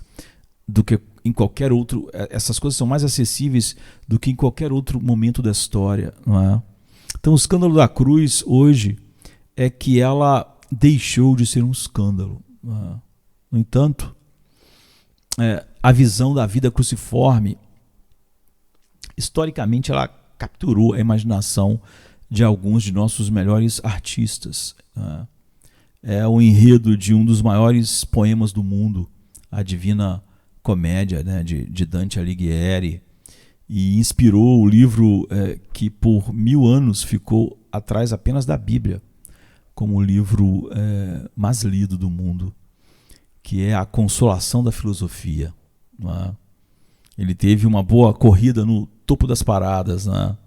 do que em qualquer outro, essas coisas são mais acessíveis do que em qualquer outro momento da história, não é? Então o escândalo da cruz hoje é que ela deixou de ser um escândalo, não é? No entanto, a visão da vida cruciforme, historicamente, ela capturou a imaginação de alguns de nossos melhores artistas, não é? É o enredo de um dos maiores poemas do mundo, a Divina Comédia, né, de Dante Alighieri, e inspirou o livro que por 1000 anos ficou atrás apenas da Bíblia, como o livro mais lido do mundo, que é A Consolação da Filosofia, não é? Ele teve uma boa corrida no topo das paradas, né,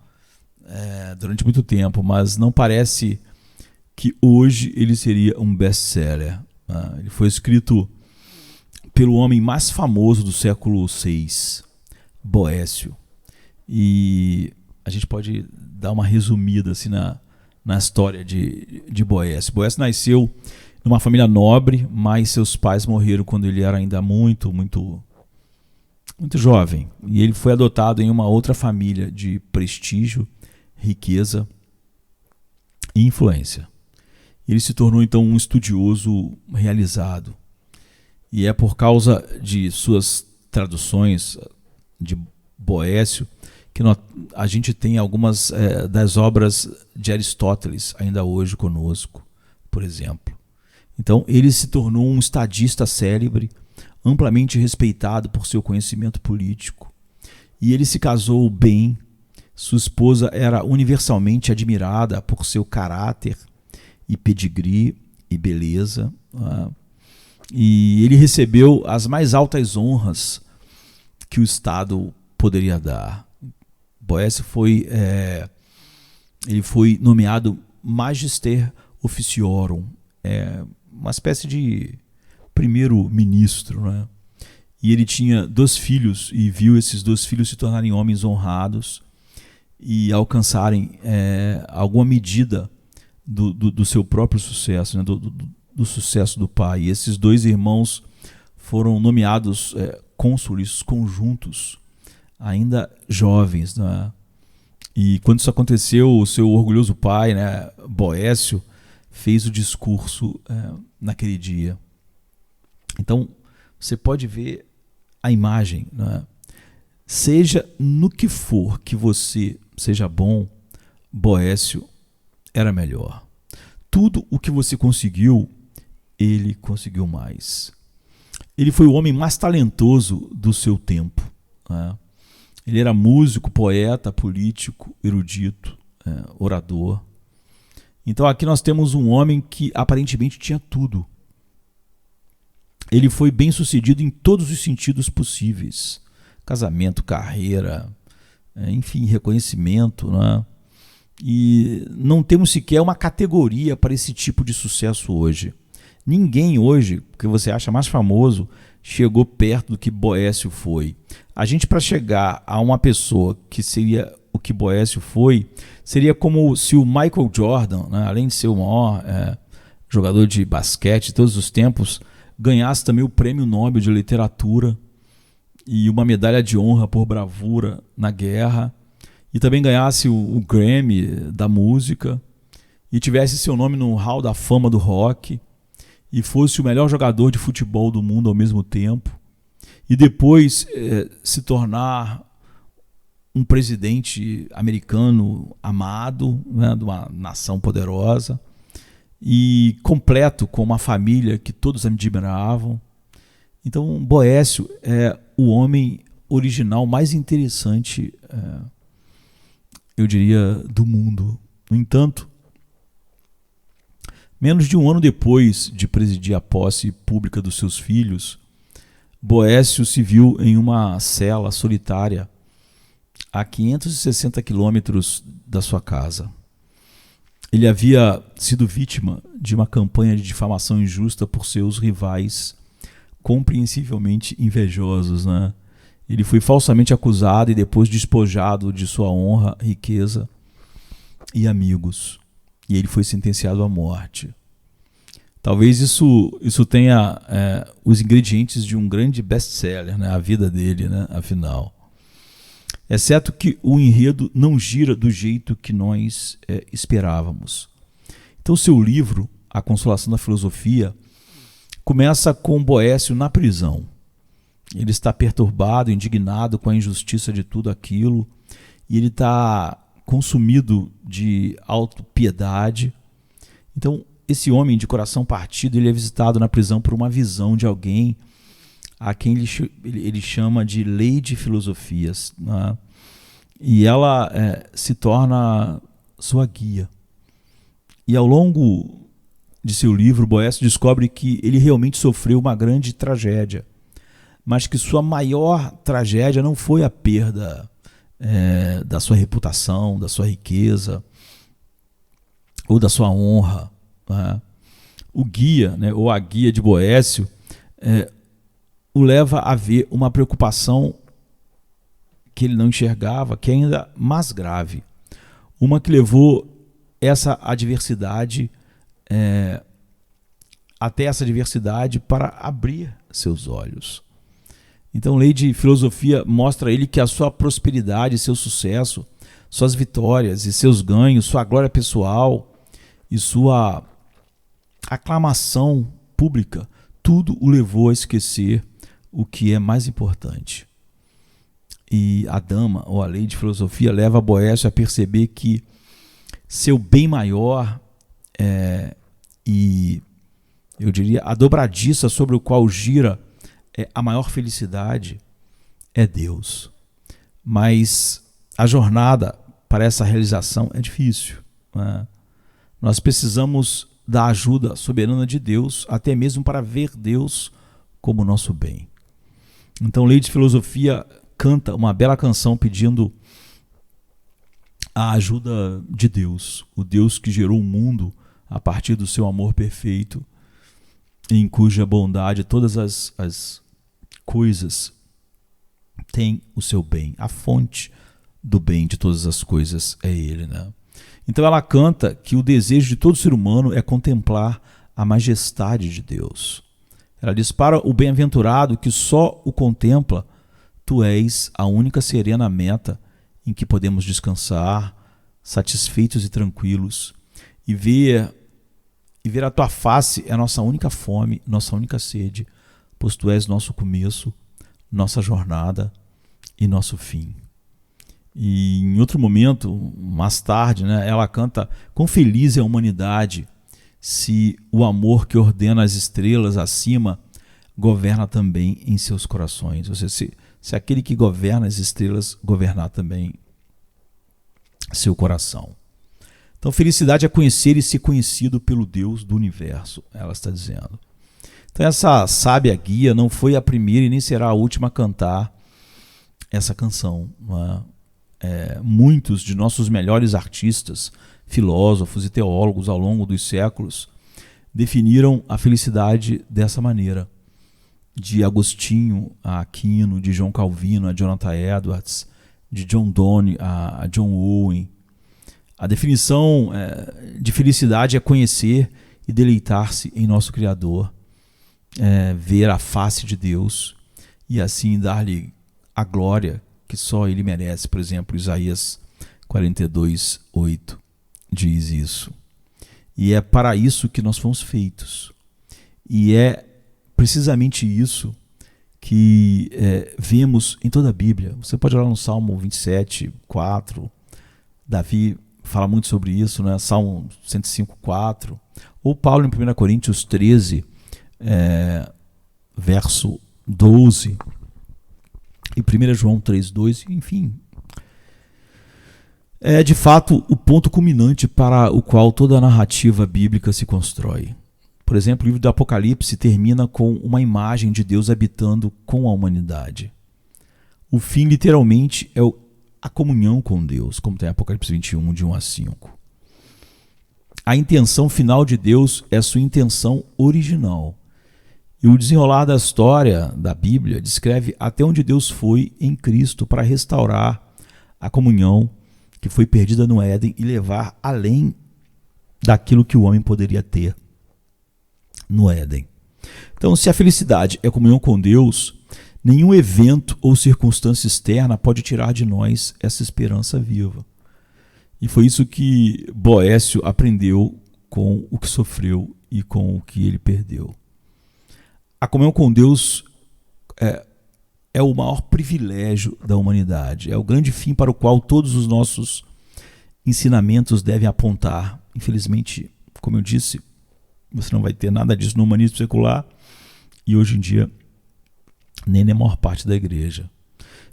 durante muito tempo, mas não parece que hoje ele seria um best-seller. Ele foi escrito pelo homem mais famoso do século VI, Boécio. E a gente pode dar uma resumida assim, na história de Boécio. Boécio nasceu numa família nobre, mas seus pais morreram quando ele era ainda muito jovem. E ele foi adotado em uma outra família de prestígio, riqueza e influência. Ele se tornou então um estudioso realizado. E é por causa de suas traduções de Boécio que a gente tem algumas das obras de Aristóteles ainda hoje conosco, por exemplo. Então ele se tornou um estadista célebre, amplamente respeitado por seu conhecimento político. E ele se casou bem. Sua esposa era universalmente admirada por seu caráter e pedigree e beleza. E ele recebeu as mais altas honras que o Estado poderia dar. Boécio ele foi nomeado Magister Officiorum, uma espécie de primeiro-ministro, né? E ele tinha 2 filhos e viu esses 2 filhos se tornarem homens honrados e alcançarem alguma medida do seu próprio sucesso, né? do sucesso do pai. E esses 2 irmãos foram nomeados cônsules conjuntos, ainda jovens, né? E quando isso aconteceu, o seu orgulhoso pai, né, Boécio, fez o discurso naquele dia. Então, você pode ver a imagem, né? Seja no que for que você seja bom, Boécio era melhor. Tudo o que você conseguiu, ele conseguiu mais. Ele foi o homem mais talentoso do seu tempo, né? Ele era músico, poeta, político, erudito, orador. Então aqui nós temos um homem que aparentemente tinha tudo. Ele foi bem sucedido em todos os sentidos possíveis. Casamento, carreira, enfim, reconhecimento, né? E não temos sequer uma categoria para esse tipo de sucesso hoje. Ninguém hoje, que você acha mais famoso, chegou perto do que Boécio foi. A gente, para chegar a uma pessoa que seria o que Boécio foi, seria como se o Michael Jordan, né, além de ser o maior jogador de basquete de todos os tempos, ganhasse também o Prêmio Nobel de Literatura e uma medalha de honra por bravura na guerra, e também ganhasse o Grammy da música, e tivesse seu nome no Hall da Fama do rock, e fosse o melhor jogador de futebol do mundo ao mesmo tempo, e depois se tornar um presidente americano amado, né, de uma nação poderosa, e completo com uma família que todos admiravam. Então Boécio é o homem original mais interessante, eu diria, do mundo. No entanto, menos de um ano depois de presidir a posse pública dos seus filhos, Boécio se viu em uma cela solitária a 560 quilômetros da sua casa. Ele havia sido vítima de uma campanha de difamação injusta por seus rivais, compreensivelmente invejosos, né? Ele foi falsamente acusado e depois despojado de sua honra, riqueza e amigos. E ele foi sentenciado à morte. Talvez isso tenha os ingredientes de um grande best-seller, né? A vida dele, né? Afinal. Exceto que o enredo não gira do jeito que nós esperávamos. Então seu livro, A Consolação da Filosofia, começa com Boécio na prisão. Ele está perturbado, indignado com a injustiça de tudo aquilo, e ele está consumido de autopiedade. Então esse homem de coração partido, ele é visitado na prisão por uma visão de alguém a quem ele chama de Lady Filosofias, né? E ela se torna sua guia. E ao longo de seu livro, Boécio descobre que ele realmente sofreu uma grande tragédia, mas que sua maior tragédia não foi a perda da sua reputação, da sua riqueza ou da sua honra, né? o guia, né, ou a guia de Boécio, o leva a ver uma preocupação que ele não enxergava, que é ainda mais grave. Uma que levou essa adversidade, até essa adversidade, para abrir seus olhos. Então, Lei de Filosofia mostra a ele que a sua prosperidade, seu sucesso, suas vitórias e seus ganhos, sua glória pessoal e sua aclamação pública, tudo o levou a esquecer o que é mais importante. E a dama, ou a Lei de Filosofia, leva Boécio a perceber que seu bem maior e, eu diria, a dobradiça sobre o qual gira a maior felicidade é Deus. Mas a jornada para essa realização é difícil, né? Nós precisamos da ajuda soberana de Deus, até mesmo para ver Deus como nosso bem. Então, Lei de Filosofia canta uma bela canção pedindo a ajuda de Deus, o Deus que gerou o mundo a partir do seu amor perfeito, em cuja bondade todas as coisas têm o seu bem. A fonte do bem de todas as coisas é Ele, né? Então ela canta que o desejo de todo ser humano é contemplar a majestade de Deus. Ela diz: para o bem-aventurado que só o contempla, tu és a única serena meta em que podemos descansar, satisfeitos e tranquilos, e ver a tua face é a nossa única fome, nossa única sede, pois tu és nosso começo, nossa jornada e nosso fim. E em outro momento, mais tarde, né, ela canta: quão feliz é a humanidade se o amor que ordena as estrelas acima governa também em seus corações. Ou seja, se aquele que governa as estrelas governar também seu coração. Então, felicidade é conhecer e ser conhecido pelo Deus do universo, ela está dizendo. Então, essa sábia guia não foi a primeira e nem será a última a cantar essa canção, não é? Muitos de nossos melhores artistas, filósofos e teólogos ao longo dos séculos definiram a felicidade dessa maneira. De Agostinho a Aquino, de João Calvino a Jonathan Edwards, de John Donne a John Owen. A definição de felicidade é conhecer e deleitar-se em nosso Criador, ver a face de Deus e assim dar-lhe a glória que só Ele merece. Por exemplo, Isaías 42:8 diz isso. E é para isso que nós fomos feitos. E é precisamente isso que vemos em toda a Bíblia. Você pode olhar no Salmo 27:4, Davi fala muito sobre isso, né? Salmo 105:4, ou Paulo em 1 Coríntios 13, verso 12, e 1 João 3:2, enfim. É de fato o ponto culminante para o qual toda a narrativa bíblica se constrói. Por exemplo, o livro do Apocalipse termina com uma imagem de Deus habitando com a humanidade. O fim, literalmente, é a comunhão com Deus, como tem Apocalipse 21, de 1 a 5. A intenção final de Deus é a sua intenção original. E o desenrolar da história da Bíblia descreve até onde Deus foi em Cristo para restaurar a comunhão que foi perdida no Éden e levar além daquilo que o homem poderia ter no Éden. Então, se a felicidade é comunhão com Deus, nenhum evento ou circunstância externa pode tirar de nós essa esperança viva. E foi isso que Boécio aprendeu com o que sofreu e com o que ele perdeu. A comunhão com Deus é o maior privilégio da humanidade. É o grande fim para o qual todos os nossos ensinamentos devem apontar. Infelizmente, como eu disse, você não vai ter nada disso no humanismo secular e hoje em dia nem na maior parte da igreja.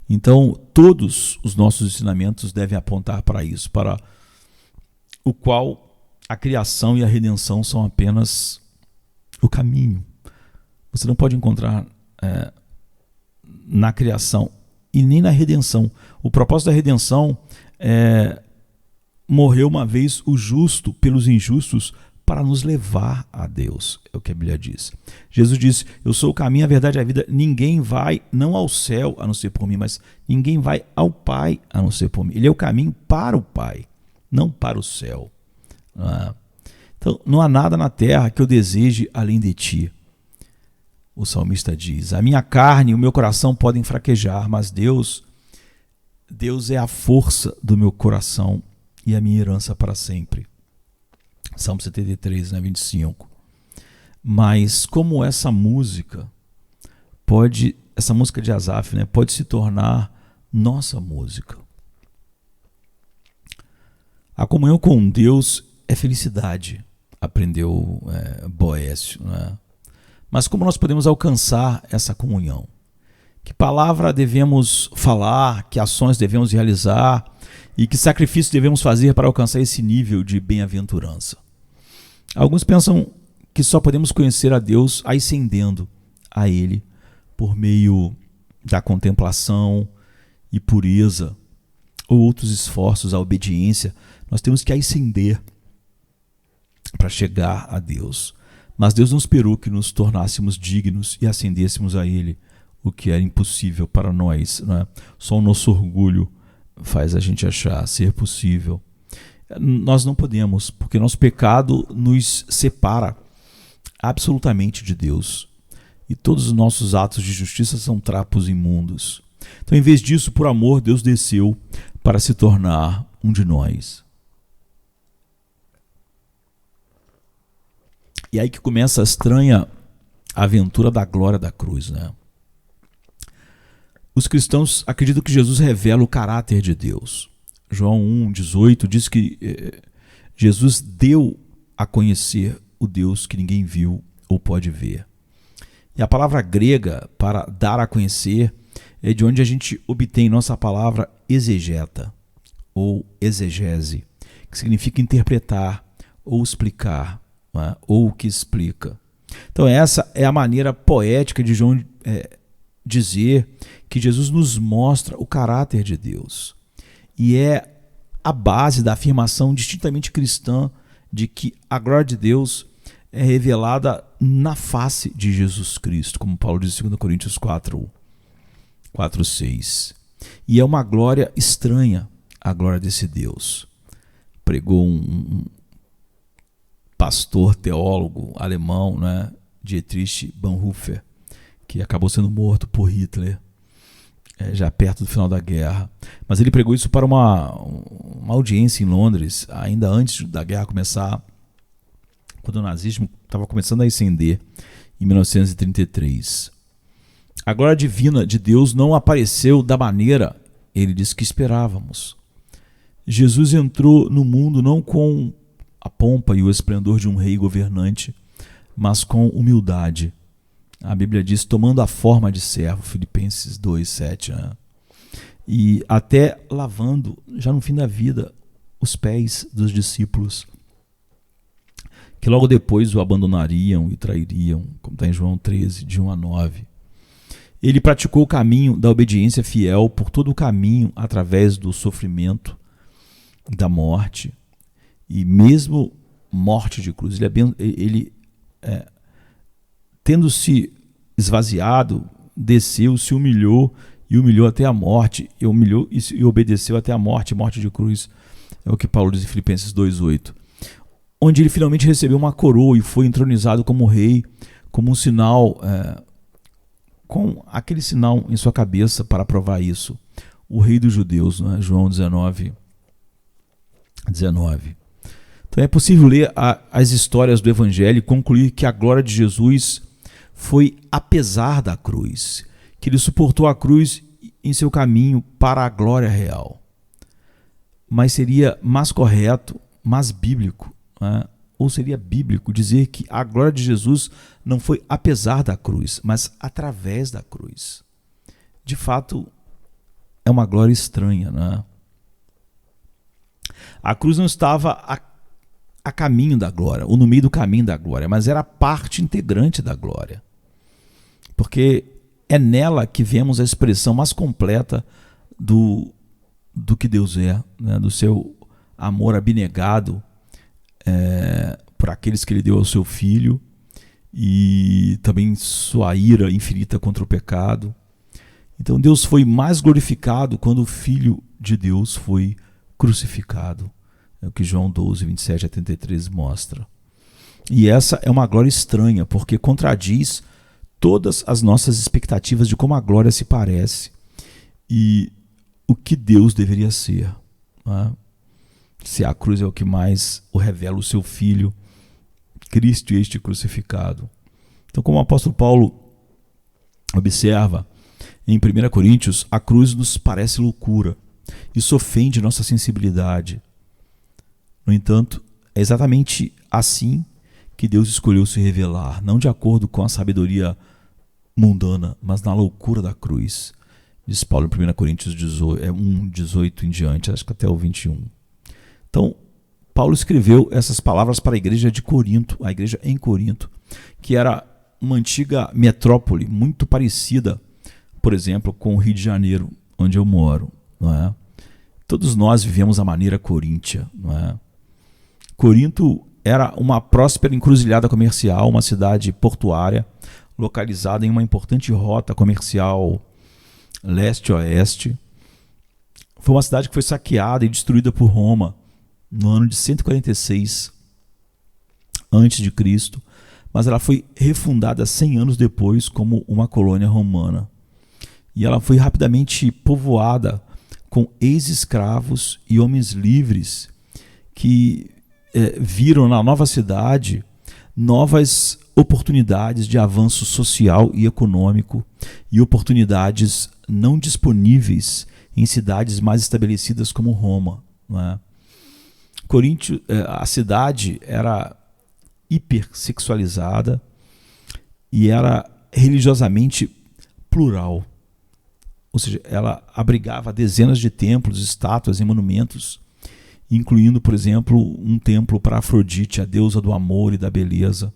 Então, todos os nossos ensinamentos devem apontar para isso, para o qual a criação e a redenção são apenas o caminho. Você não pode encontrar na criação e nem na redenção. O propósito da redenção é morrer uma vez o justo pelos injustos para nos levar a Deus, é o que a Bíblia diz. Jesus disse: eu sou o caminho, a verdade e a vida. Ninguém vai, não ao céu a não ser por mim, mas ninguém vai ao Pai a não ser por mim. Ele é o caminho para o Pai, não para o céu. Então, não há nada na terra que eu deseje além de ti. O salmista diz: a minha carne e o meu coração podem fraquejar, mas Deus é a força do meu coração e a minha herança para sempre. Salmo 73, 25. Mas como essa música de Asaf, pode se tornar nossa música. A comunhão com Deus é felicidade, aprendeu Boécio. Mas como nós podemos alcançar essa comunhão? Que palavra devemos falar, que ações devemos realizar e que sacrifício devemos fazer para alcançar esse nível de bem-aventurança? Alguns pensam que só podemos conhecer a Deus ascendendo a Ele por meio da contemplação e pureza ou outros esforços, a obediência. Nós temos que ascender para chegar a Deus. Mas Deus não esperou que nos tornássemos dignos e ascendêssemos a Ele, o que era impossível para nós. Só o nosso orgulho faz a gente achar ser possível. Nós não podemos, porque nosso pecado nos separa absolutamente de Deus. E todos os nossos atos de justiça são trapos imundos. Então, em vez disso, por amor, Deus desceu para se tornar um de nós. E aí que começa a estranha aventura da glória da cruz. Os cristãos acreditam que Jesus revela o caráter de Deus. João 1,18 diz que Jesus deu a conhecer o Deus que ninguém viu ou pode ver. E a palavra grega para dar a conhecer é de onde a gente obtém nossa palavra exegeta ou exegese, que significa interpretar ou explicar, ou que explica. Então essa é a maneira poética de João dizer que Jesus nos mostra o caráter de Deus. E é a base da afirmação distintamente cristã de que a glória de Deus é revelada na face de Jesus Cristo, como Paulo diz em 2 Coríntios 4:6. E é uma glória estranha, a glória desse Deus. Pregou um pastor teólogo alemão, Dietrich Bonhoeffer, que acabou sendo morto por Hitler, já perto do final da guerra. Mas ele pregou isso para uma audiência em Londres, ainda antes da guerra começar, quando o nazismo estava começando a ascender, em 1933. A glória divina de Deus não apareceu da maneira, ele diz, que esperávamos. Jesus entrou no mundo não com a pompa e o esplendor de um rei governante, mas com humildade. A Bíblia diz, tomando a forma de servo, Filipenses 2:7. E até lavando, já no fim da vida, os pés dos discípulos, que logo depois o abandonariam e trairiam, como está em João 13, de 1-9. Ele praticou o caminho da obediência fiel por todo o caminho, através do sofrimento, da morte, e mesmo morte de cruz. Ele tendo-se esvaziado, desceu, se humilhou e humilhou até a morte, e obedeceu até a morte de cruz. É o que Paulo diz em Filipenses 2:8. Onde ele finalmente recebeu uma coroa e foi entronizado como rei, como um sinal, com aquele sinal em sua cabeça para provar isso. O rei dos judeus, João 19. Então é possível ler as histórias do Evangelho e concluir que a glória de Jesus foi apesar da cruz, que ele suportou a cruz em seu caminho para a glória real. Mas seria mais correto, mais bíblico, ou seria bíblico dizer que a glória de Jesus não foi apesar da cruz, mas através da cruz. De fato, é uma glória estranha. A cruz não estava a caminho da glória, ou no meio do caminho da glória, mas era parte integrante da glória. Porque é nela que vemos a expressão mais completa do que Deus é, do seu amor abnegado por aqueles que ele deu ao seu Filho, e também sua ira infinita contra o pecado. Então Deus foi mais glorificado quando o Filho de Deus foi crucificado. É o que João 12, 27 a 33 mostra. E essa é uma glória estranha, porque contradiz todas as nossas expectativas de como a glória se parece e o que Deus deveria ser. Né? Se a cruz é o que mais o revela o seu Filho, Cristo este crucificado. Então, como o apóstolo Paulo observa em 1 Coríntios, a cruz nos parece loucura. Isso ofende nossa sensibilidade. No entanto, é exatamente assim que Deus escolheu se revelar, não de acordo com a sabedoria mundana, mas na loucura da cruz. Diz Paulo em 1 Coríntios 1:18 em diante, acho que até o 21. Então, Paulo escreveu essas palavras para a igreja de Corinto, a igreja em Corinto, que era uma antiga metrópole muito parecida, por exemplo, com o Rio de Janeiro, onde eu moro. Não é? Todos nós vivemos a maneira coríntia. Não é? Corinto era uma próspera encruzilhada comercial, uma cidade portuária, localizada em uma importante rota comercial leste-oeste. Foi uma cidade que foi saqueada e destruída por Roma no ano de 146 a.C., mas ela foi refundada 100 anos depois como uma colônia romana. E ela foi rapidamente povoada com ex-escravos e homens livres que viram na nova cidade novas oportunidades de avanço social e econômico e oportunidades não disponíveis em cidades mais estabelecidas como Roma. Não é? Corinto, a cidade era hipersexualizada e era religiosamente plural. Ou seja, ela abrigava dezenas de templos, estátuas e monumentos, incluindo, por exemplo, um templo para Afrodite, a deusa do amor e da beleza,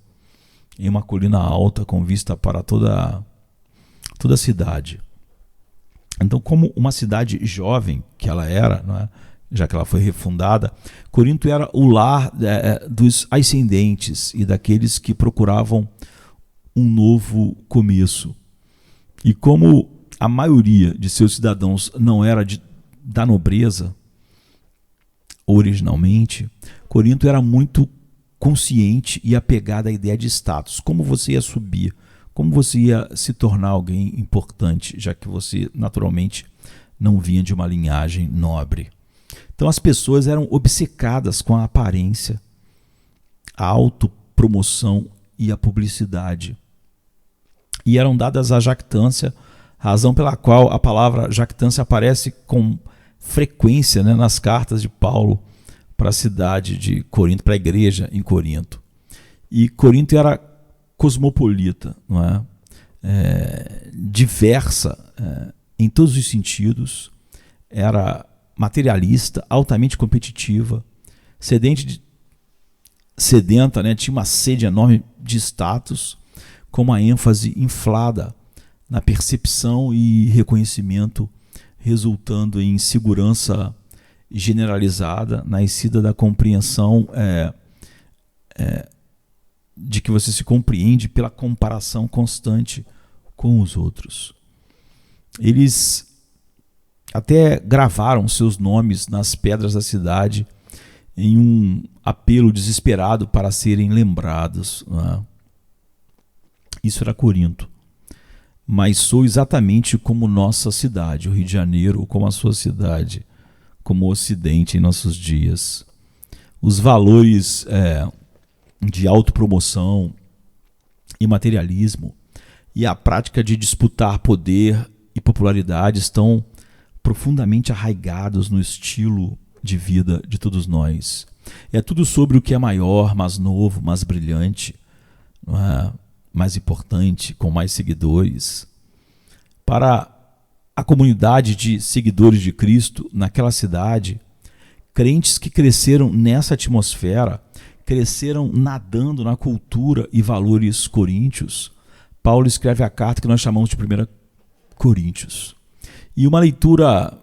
em uma colina alta com vista para toda a cidade. Então, como uma cidade jovem que ela era, não é? Já que ela foi refundada, Corinto era o lar dos ascendentes e daqueles que procuravam um novo começo. E como a maioria de seus cidadãos não era da nobreza, originalmente, Corinto era muito consciente e apegado à ideia de status. Como você ia subir, como você ia se tornar alguém importante, já que você naturalmente não vinha de uma linhagem nobre. Então as pessoas eram obcecadas com a aparência, a autopromoção e a publicidade. E eram dadas à jactância, razão pela qual a palavra jactância aparece com frequência, né, nas cartas de Paulo para a cidade de Corinto, para a igreja em Corinto. E Corinto era cosmopolita, não é? Diversa em todos os sentidos, era materialista, altamente competitiva, sedenta, né? Tinha uma sede enorme de status, com uma ênfase inflada na percepção e reconhecimento, resultando em segurança generalizada, nascida da compreensão de que você se compreende pela comparação constante com os outros. Eles até gravaram seus nomes nas pedras da cidade em um apelo desesperado para serem lembrados. Né? Isso era Corinto. Mas sou exatamente como nossa cidade, o Rio de Janeiro, ou como a sua cidade, como o Ocidente em nossos dias. Os valores de autopromoção e materialismo e a prática de disputar poder e popularidade estão profundamente arraigados no estilo de vida de todos nós. É tudo sobre o que é maior, mais novo, mais brilhante, não é? Mais importante, com mais seguidores. Para a comunidade de seguidores de Cristo naquela cidade, crentes que cresceram nessa atmosfera, cresceram nadando na cultura e valores coríntios, Paulo escreve a carta que nós chamamos de 1 Coríntios. E uma leitura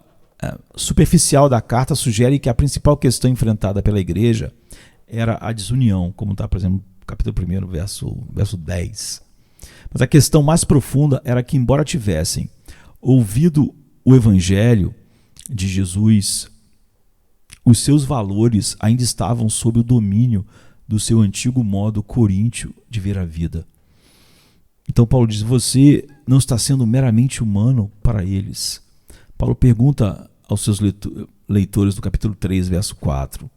superficial da carta sugere que a principal questão enfrentada pela igreja era a desunião, como está, por exemplo, no capítulo 1, verso 10. Mas a questão mais profunda era que, embora tivessem ouvido o evangelho de Jesus, os seus valores ainda estavam sob o domínio do seu antigo modo coríntio de ver a vida. Então Paulo diz, você não está sendo meramente humano para eles. Paulo pergunta aos seus leitores do capítulo 3, verso 4.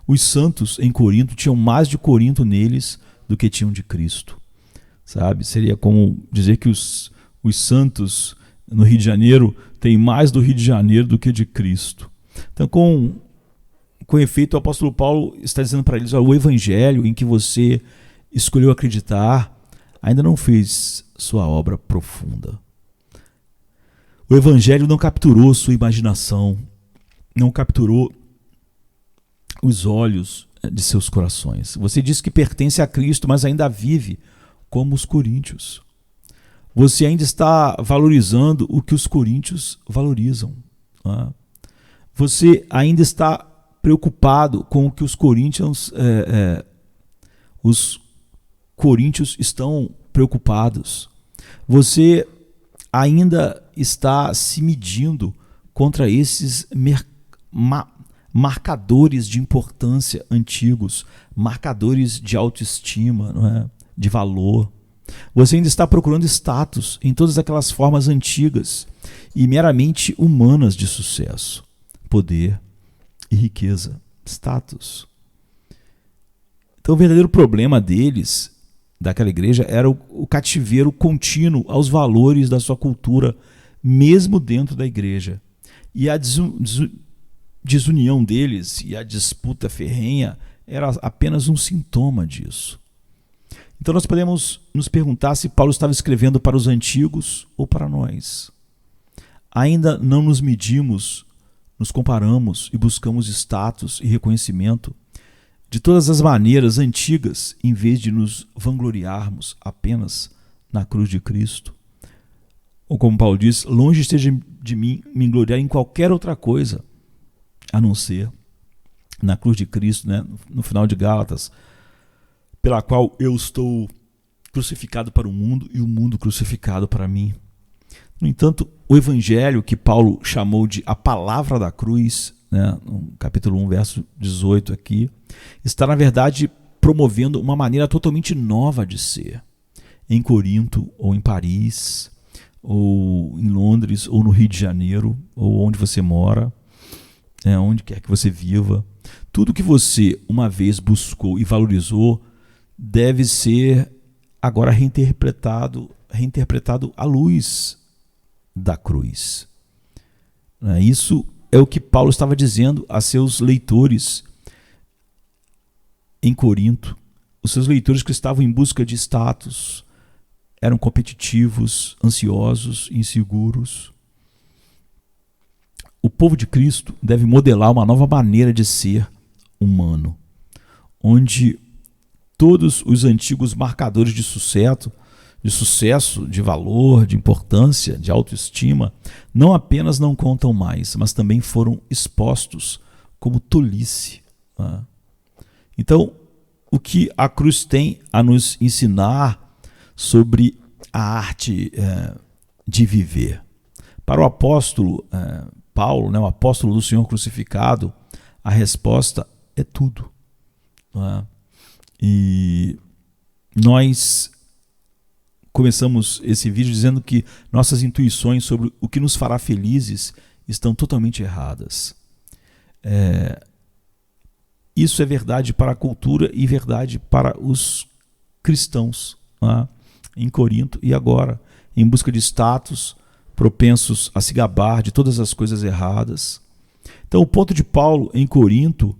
Os santos em Corinto tinham mais de Corinto neles do que tinham de Cristo. Sabe? Seria como dizer que os santos no Rio de Janeiro têm mais do Rio de Janeiro do que de Cristo. Então, com efeito, o apóstolo Paulo está dizendo para eles, o evangelho em que você escolheu acreditar ainda não fez sua obra profunda. O evangelho não capturou sua imaginação, não capturou os olhos de seus corações. Você diz que pertence a Cristo, mas ainda vive como os coríntios. Você ainda está valorizando o que os coríntios valorizam. Você ainda está preocupado com o que os coríntios estão preocupados. Você ainda está se medindo contra esses marcadores de importância antigos, marcadores de autoestima, não é? De valor. Você ainda está procurando status em todas aquelas formas antigas e meramente humanas de sucesso, poder e riqueza, status. Então o verdadeiro problema deles, daquela igreja, era o cativeiro contínuo aos valores da sua cultura, mesmo dentro da igreja. E a desunião deles e a disputa ferrenha era apenas um sintoma disso. Então nós podemos nos perguntar se Paulo estava escrevendo para os antigos ou para nós. Ainda não nos medimos, nos comparamos e buscamos status e reconhecimento de todas as maneiras antigas, em vez de nos vangloriarmos apenas na cruz de Cristo. Ou como Paulo diz, longe esteja de mim me gloriar em qualquer outra coisa, a não ser na cruz de Cristo, né? No final de Gálatas, pela qual eu estou crucificado para o mundo e o mundo crucificado para mim. No entanto, o evangelho que Paulo chamou de a palavra da cruz, né, no capítulo 1, verso 18 aqui, está na verdade promovendo uma maneira totalmente nova de ser. Em Corinto, ou em Paris, ou em Londres, ou no Rio de Janeiro, ou onde você mora, onde quer que você viva, tudo que você uma vez buscou e valorizou deve ser agora reinterpretado à luz da cruz. Isso é o que Paulo estava dizendo a seus leitores em Corinto. Os seus leitores que estavam em busca de status, eram competitivos, ansiosos, inseguros. O povo de Cristo deve modelar uma nova maneira de ser humano, onde todos os antigos marcadores de sucesso, de valor, de importância, de autoestima, não apenas não contam mais, mas também foram expostos como tolice. Então, o que a cruz tem a nos ensinar sobre a arte de viver? Para o apóstolo Paulo, né, o apóstolo do Senhor crucificado, a resposta é tudo. E nós começamos esse vídeo dizendo que nossas intuições sobre o que nos fará felizes estão totalmente erradas. Isso é verdade para a cultura e verdade para os cristãos, em Corinto e agora, em busca de status, propensos a se gabar de todas as coisas erradas. Então o ponto de Paulo em Corinto,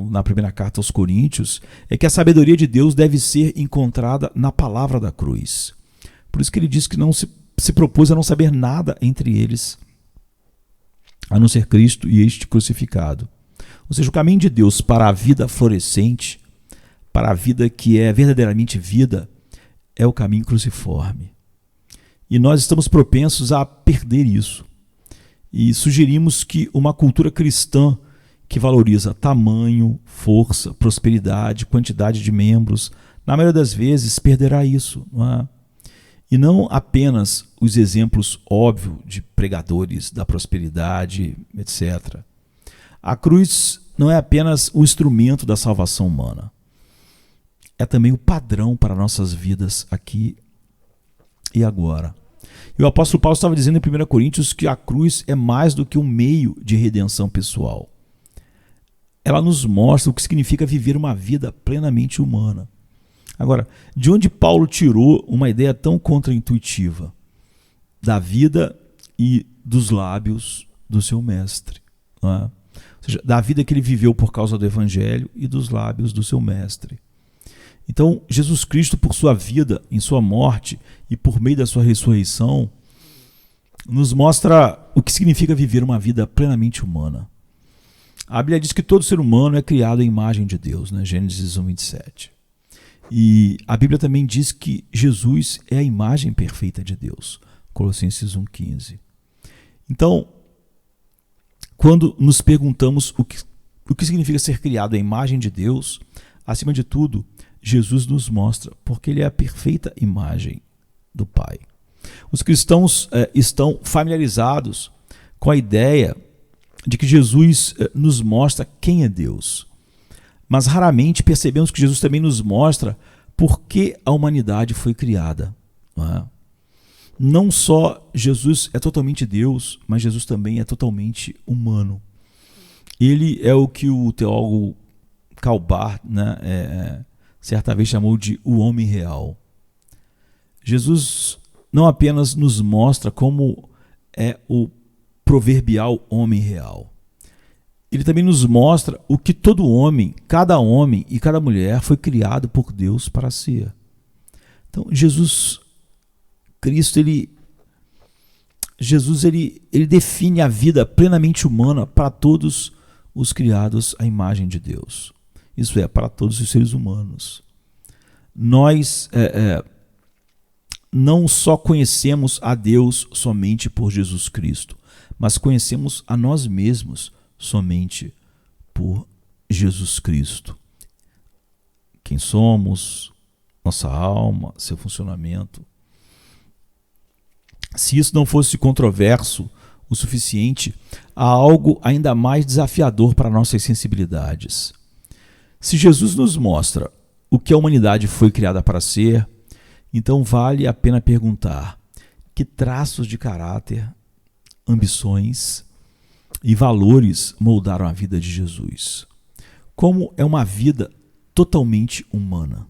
na primeira carta aos Coríntios, é que a sabedoria de Deus deve ser encontrada na palavra da cruz. Por isso que ele diz que não se propôs a não saber nada entre eles, a não ser Cristo e este crucificado. Ou seja, o caminho de Deus para a vida florescente, para a vida que é verdadeiramente vida, é o caminho cruciforme. E nós estamos propensos a perder isso. E sugerimos que uma cultura cristã que valoriza tamanho, força, prosperidade, quantidade de membros, na maioria das vezes perderá isso, não é? E não apenas os exemplos óbvios de pregadores da prosperidade, etc. A cruz não é apenas o instrumento da salvação humana, é também o padrão para nossas vidas aqui e agora. E o apóstolo Paulo estava dizendo em 1 Coríntios que a cruz é mais do que um meio de redenção pessoal. Ela nos mostra o que significa viver uma vida plenamente humana. Agora, de onde Paulo tirou uma ideia tão contraintuitiva? Da vida e dos lábios do seu mestre. Não é? Ou seja, da vida que ele viveu por causa do Evangelho e dos lábios do seu mestre. Então, Jesus Cristo, por sua vida, em sua morte e por meio da sua ressurreição, nos mostra o que significa viver uma vida plenamente humana. A Bíblia diz que todo ser humano é criado à imagem de Deus, né? Gênesis 1:27. E a Bíblia também diz que Jesus é a imagem perfeita de Deus, Colossenses 1:15. Então, quando nos perguntamos o que significa ser criado à imagem de Deus, acima de tudo, Jesus nos mostra, porque ele é a perfeita imagem do Pai. Os cristãos estão familiarizados com a ideia de que Jesus nos mostra quem é Deus. Mas raramente percebemos que Jesus também nos mostra por que a humanidade foi criada. Não só Jesus é totalmente Deus, mas Jesus também é totalmente humano. Ele é o que o teólogo Karl Barth, certa vez chamou de o homem real. Jesus não apenas nos mostra como é o proverbial homem real. Ele também nos mostra o que todo homem, cada homem e cada mulher foi criado por Deus para ser. Então, Jesus Cristo, ele define a vida plenamente humana para todos os criados à imagem de Deus. Isso é, para todos os seres humanos. Nós não só conhecemos a Deus somente por Jesus Cristo, mas conhecemos a nós mesmos somente por Jesus Cristo. Quem somos, nossa alma, seu funcionamento. Se isso não fosse controverso o suficiente, há algo ainda mais desafiador para nossas sensibilidades. Se Jesus nos mostra o que a humanidade foi criada para ser, então vale a pena perguntar que traços de caráter, ambições e valores moldaram a vida de Jesus. Como é uma vida totalmente humana,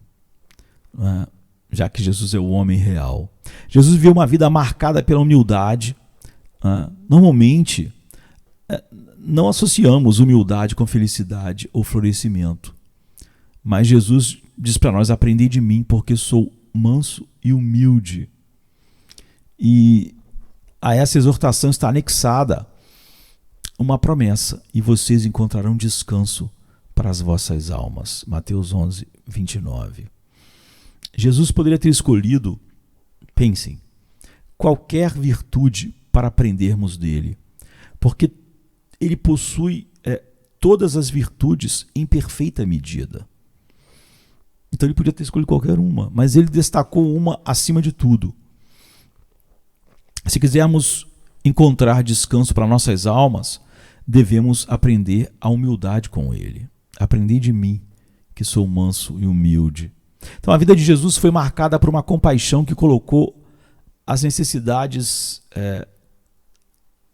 já que Jesus é o homem real. Jesus viveu uma vida marcada pela humildade. Normalmente, não associamos humildade com felicidade ou florescimento. Mas Jesus diz para nós: aprendei de mim, porque sou manso e humilde. E a essa exortação está anexada uma promessa: e vocês encontrarão descanso para as vossas almas. Mateus 11:29. Jesus poderia ter escolhido, pensem, qualquer virtude para aprendermos dele, porque ele possui todas as virtudes em perfeita medida. Então ele podia ter escolhido qualquer uma, mas ele destacou uma acima de tudo. Se quisermos encontrar descanso para nossas almas, devemos aprender a humildade com ele. Aprendei de mim, que sou manso e humilde. Então a vida de Jesus foi marcada por uma compaixão que colocou as necessidades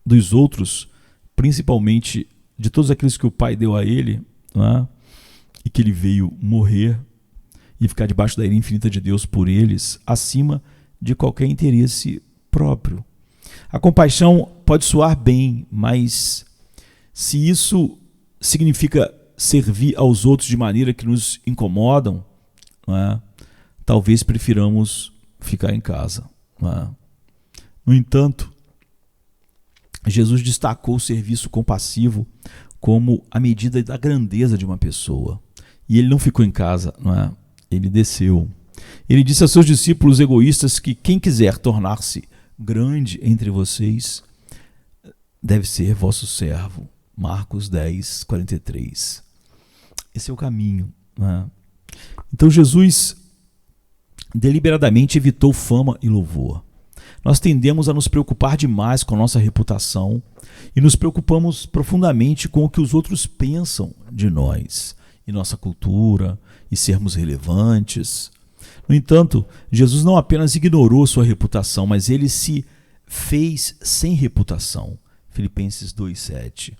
dos outros, principalmente de todos aqueles que o Pai deu a ele, e que ele veio morrer e ficar debaixo da ira infinita de Deus por eles, acima de qualquer interesse próprio. A compaixão pode soar bem, mas se isso significa servir aos outros de maneira que nos incomodam, talvez prefiramos ficar em casa. No entanto, Jesus destacou o serviço compassivo como a medida da grandeza de uma pessoa. E ele não ficou em casa, ele desceu. Ele disse a seus discípulos egoístas que quem quiser tornar-se grande entre vocês deve ser vosso servo. Marcos 10, 43. Esse é o caminho, né? Então Jesus deliberadamente evitou fama e louvor. Nós tendemos a nos preocupar demais com a nossa reputação e nos preocupamos profundamente com o que os outros pensam de nós e nossa cultura e sermos relevantes. No entanto, Jesus não apenas ignorou sua reputação, mas ele se fez sem reputação. Filipenses 2,7.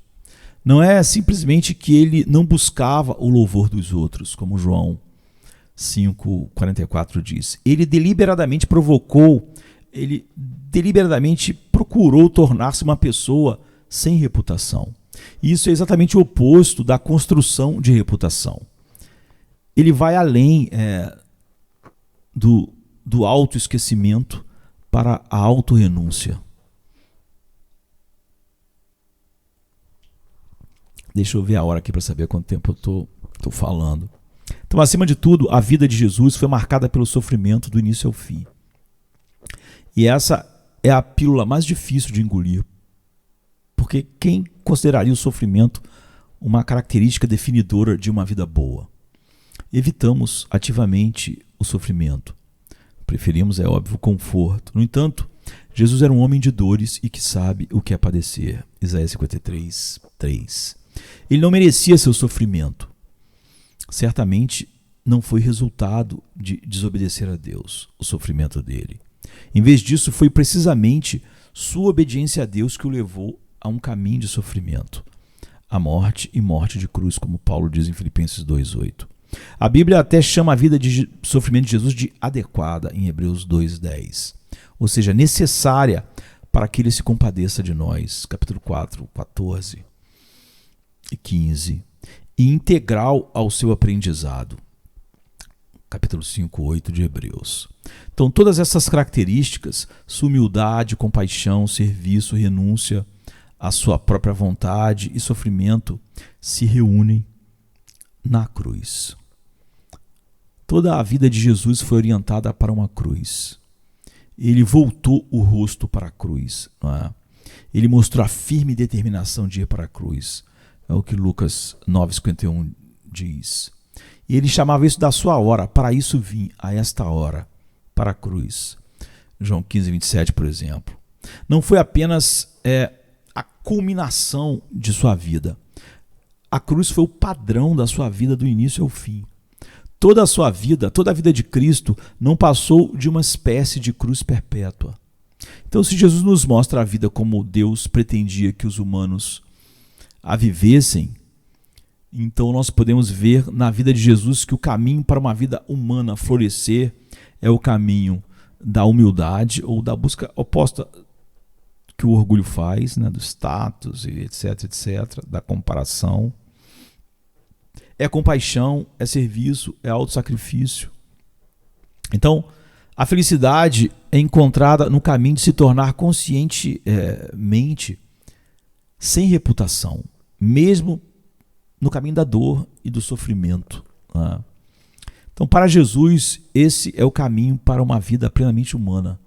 Não é simplesmente que ele não buscava o louvor dos outros, como João 5,44 diz. Ele deliberadamente procurou tornar-se uma pessoa sem reputação. E isso é exatamente o oposto da construção de reputação. Ele vai além do autoesquecimento para a autorrenúncia. Deixa eu ver a hora aqui para saber quanto tempo eu estou falando. Então, acima de tudo, a vida de Jesus foi marcada pelo sofrimento do início ao fim. E essa é a pílula mais difícil de engolir. Porque quem consideraria o sofrimento uma característica definidora de uma vida boa? Evitamos ativamente o sofrimento. Preferimos, é óbvio, o conforto. No entanto, Jesus era um homem de dores e que sabe o que é padecer. Isaías 53, 3. Ele não merecia seu sofrimento. Certamente não foi resultado de desobedecer a Deus, o sofrimento dele. Em vez disso, foi precisamente sua obediência a Deus que o levou a um caminho de sofrimento, a morte e morte de cruz, como Paulo diz em Filipenses 2,8. A Bíblia até chama a vida de sofrimento de Jesus de adequada, em Hebreus 2,10, ou seja, necessária para que ele se compadeça de nós, capítulo 4, 14 e 15, e integral ao seu aprendizado, capítulo 5, 8 de Hebreus. Então, todas essas características, sua humildade, compaixão, serviço, renúncia à sua própria vontade e sofrimento, se reúnem na cruz. Toda a vida de Jesus foi orientada para uma cruz. Ele voltou o rosto para a cruz. Não é? Ele mostrou a firme determinação de ir para a cruz. É o que Lucas 9,51 diz. E ele chamava isso da sua hora. Para isso vim, a esta hora, para a cruz. João 15, 27, por exemplo. Não foi apenas a culminação de sua vida. A cruz foi o padrão da sua vida do início ao fim. Toda a sua vida, toda a vida de Cristo não passou de uma espécie de cruz perpétua. Então, se Jesus nos mostra a vida como Deus pretendia que os humanos a vivessem, então nós podemos ver na vida de Jesus que o caminho para uma vida humana florescer é o caminho da humildade ou da busca oposta que o orgulho faz, né, do status, etc, etc, da comparação. É compaixão, é serviço, é autossacrifício. Então, a felicidade é encontrada no caminho de se tornar conscientemente sem reputação, mesmo no caminho da dor e do sofrimento. Né? Então, para Jesus, esse é o caminho para uma vida plenamente humana.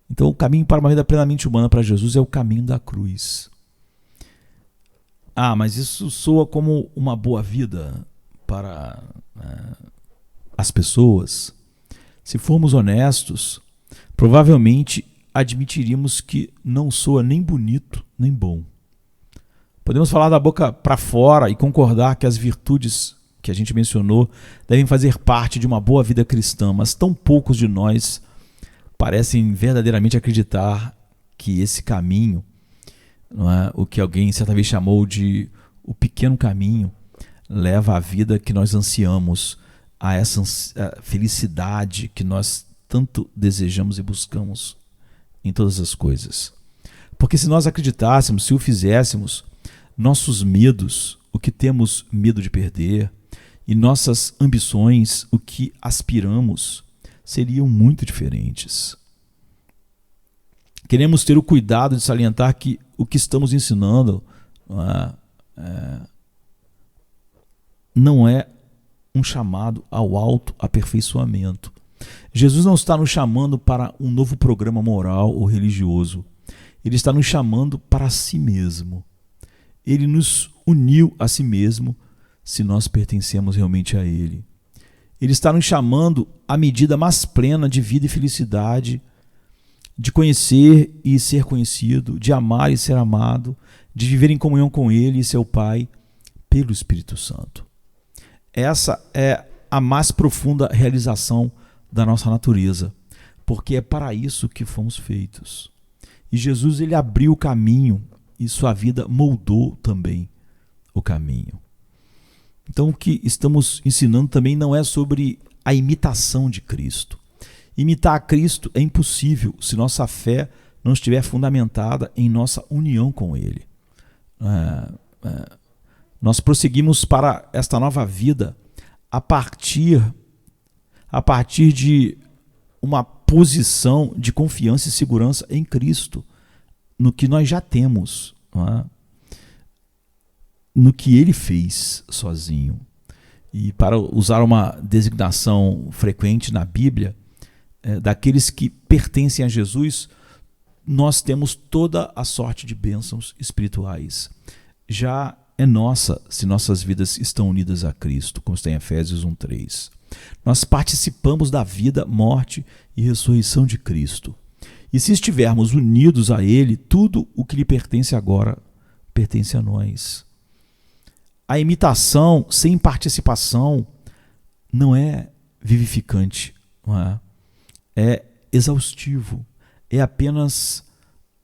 Então, o caminho para uma vida plenamente humana para Jesus é o caminho da cruz. Ah, mas isso soa como uma boa vida para as pessoas. Se formos honestos, provavelmente admitiríamos que não soa nem bonito nem bom. Podemos falar da boca para fora e concordar que as virtudes que a gente mencionou devem fazer parte de uma boa vida cristã, mas tão poucos de nós parecem verdadeiramente acreditar que esse caminho, não é, o que alguém certa vez chamou de o pequeno caminho, leva à vida que nós ansiamos, a essa felicidade que nós tanto desejamos e buscamos em todas as coisas. Porque se nós acreditássemos, se o fizéssemos, nossos medos, o que temos medo de perder, e nossas ambições, o que aspiramos, seriam muito diferentes. Queremos ter o cuidado de salientar que o que estamos ensinando não é um chamado ao autoaperfeiçoamento. Jesus não está nos chamando para um novo programa moral ou religioso. Ele está nos chamando para si mesmo. Ele nos uniu a si mesmo, se nós pertencemos realmente a Ele. Ele está nos chamando à medida mais plena de vida e felicidade, de conhecer e ser conhecido, de amar e ser amado, de viver em comunhão com Ele e seu Pai, pelo Espírito Santo. Essa é a mais profunda realização da nossa natureza, porque é para isso que fomos feitos. E Jesus, ele abriu o caminho e sua vida moldou também o caminho. Então, o que estamos ensinando também não é sobre a imitação de Cristo. Imitar a Cristo é impossível se nossa fé não estiver fundamentada em nossa união com Ele. Nós prosseguimos para esta nova vida a partir de uma posição de confiança e segurança em Cristo, no que nós já temos, no que Ele fez sozinho. E para usar uma designação frequente na Bíblia, daqueles que pertencem a Jesus, nós temos toda a sorte de bênçãos espirituais. Já é nossa se nossas vidas estão unidas a Cristo, como está em Efésios 1:3. Nós participamos da vida, morte e ressurreição de Cristo. E se estivermos unidos a Ele, tudo o que lhe pertence agora pertence a nós. A imitação sem participação não é vivificante, não é? É exaustivo, é apenas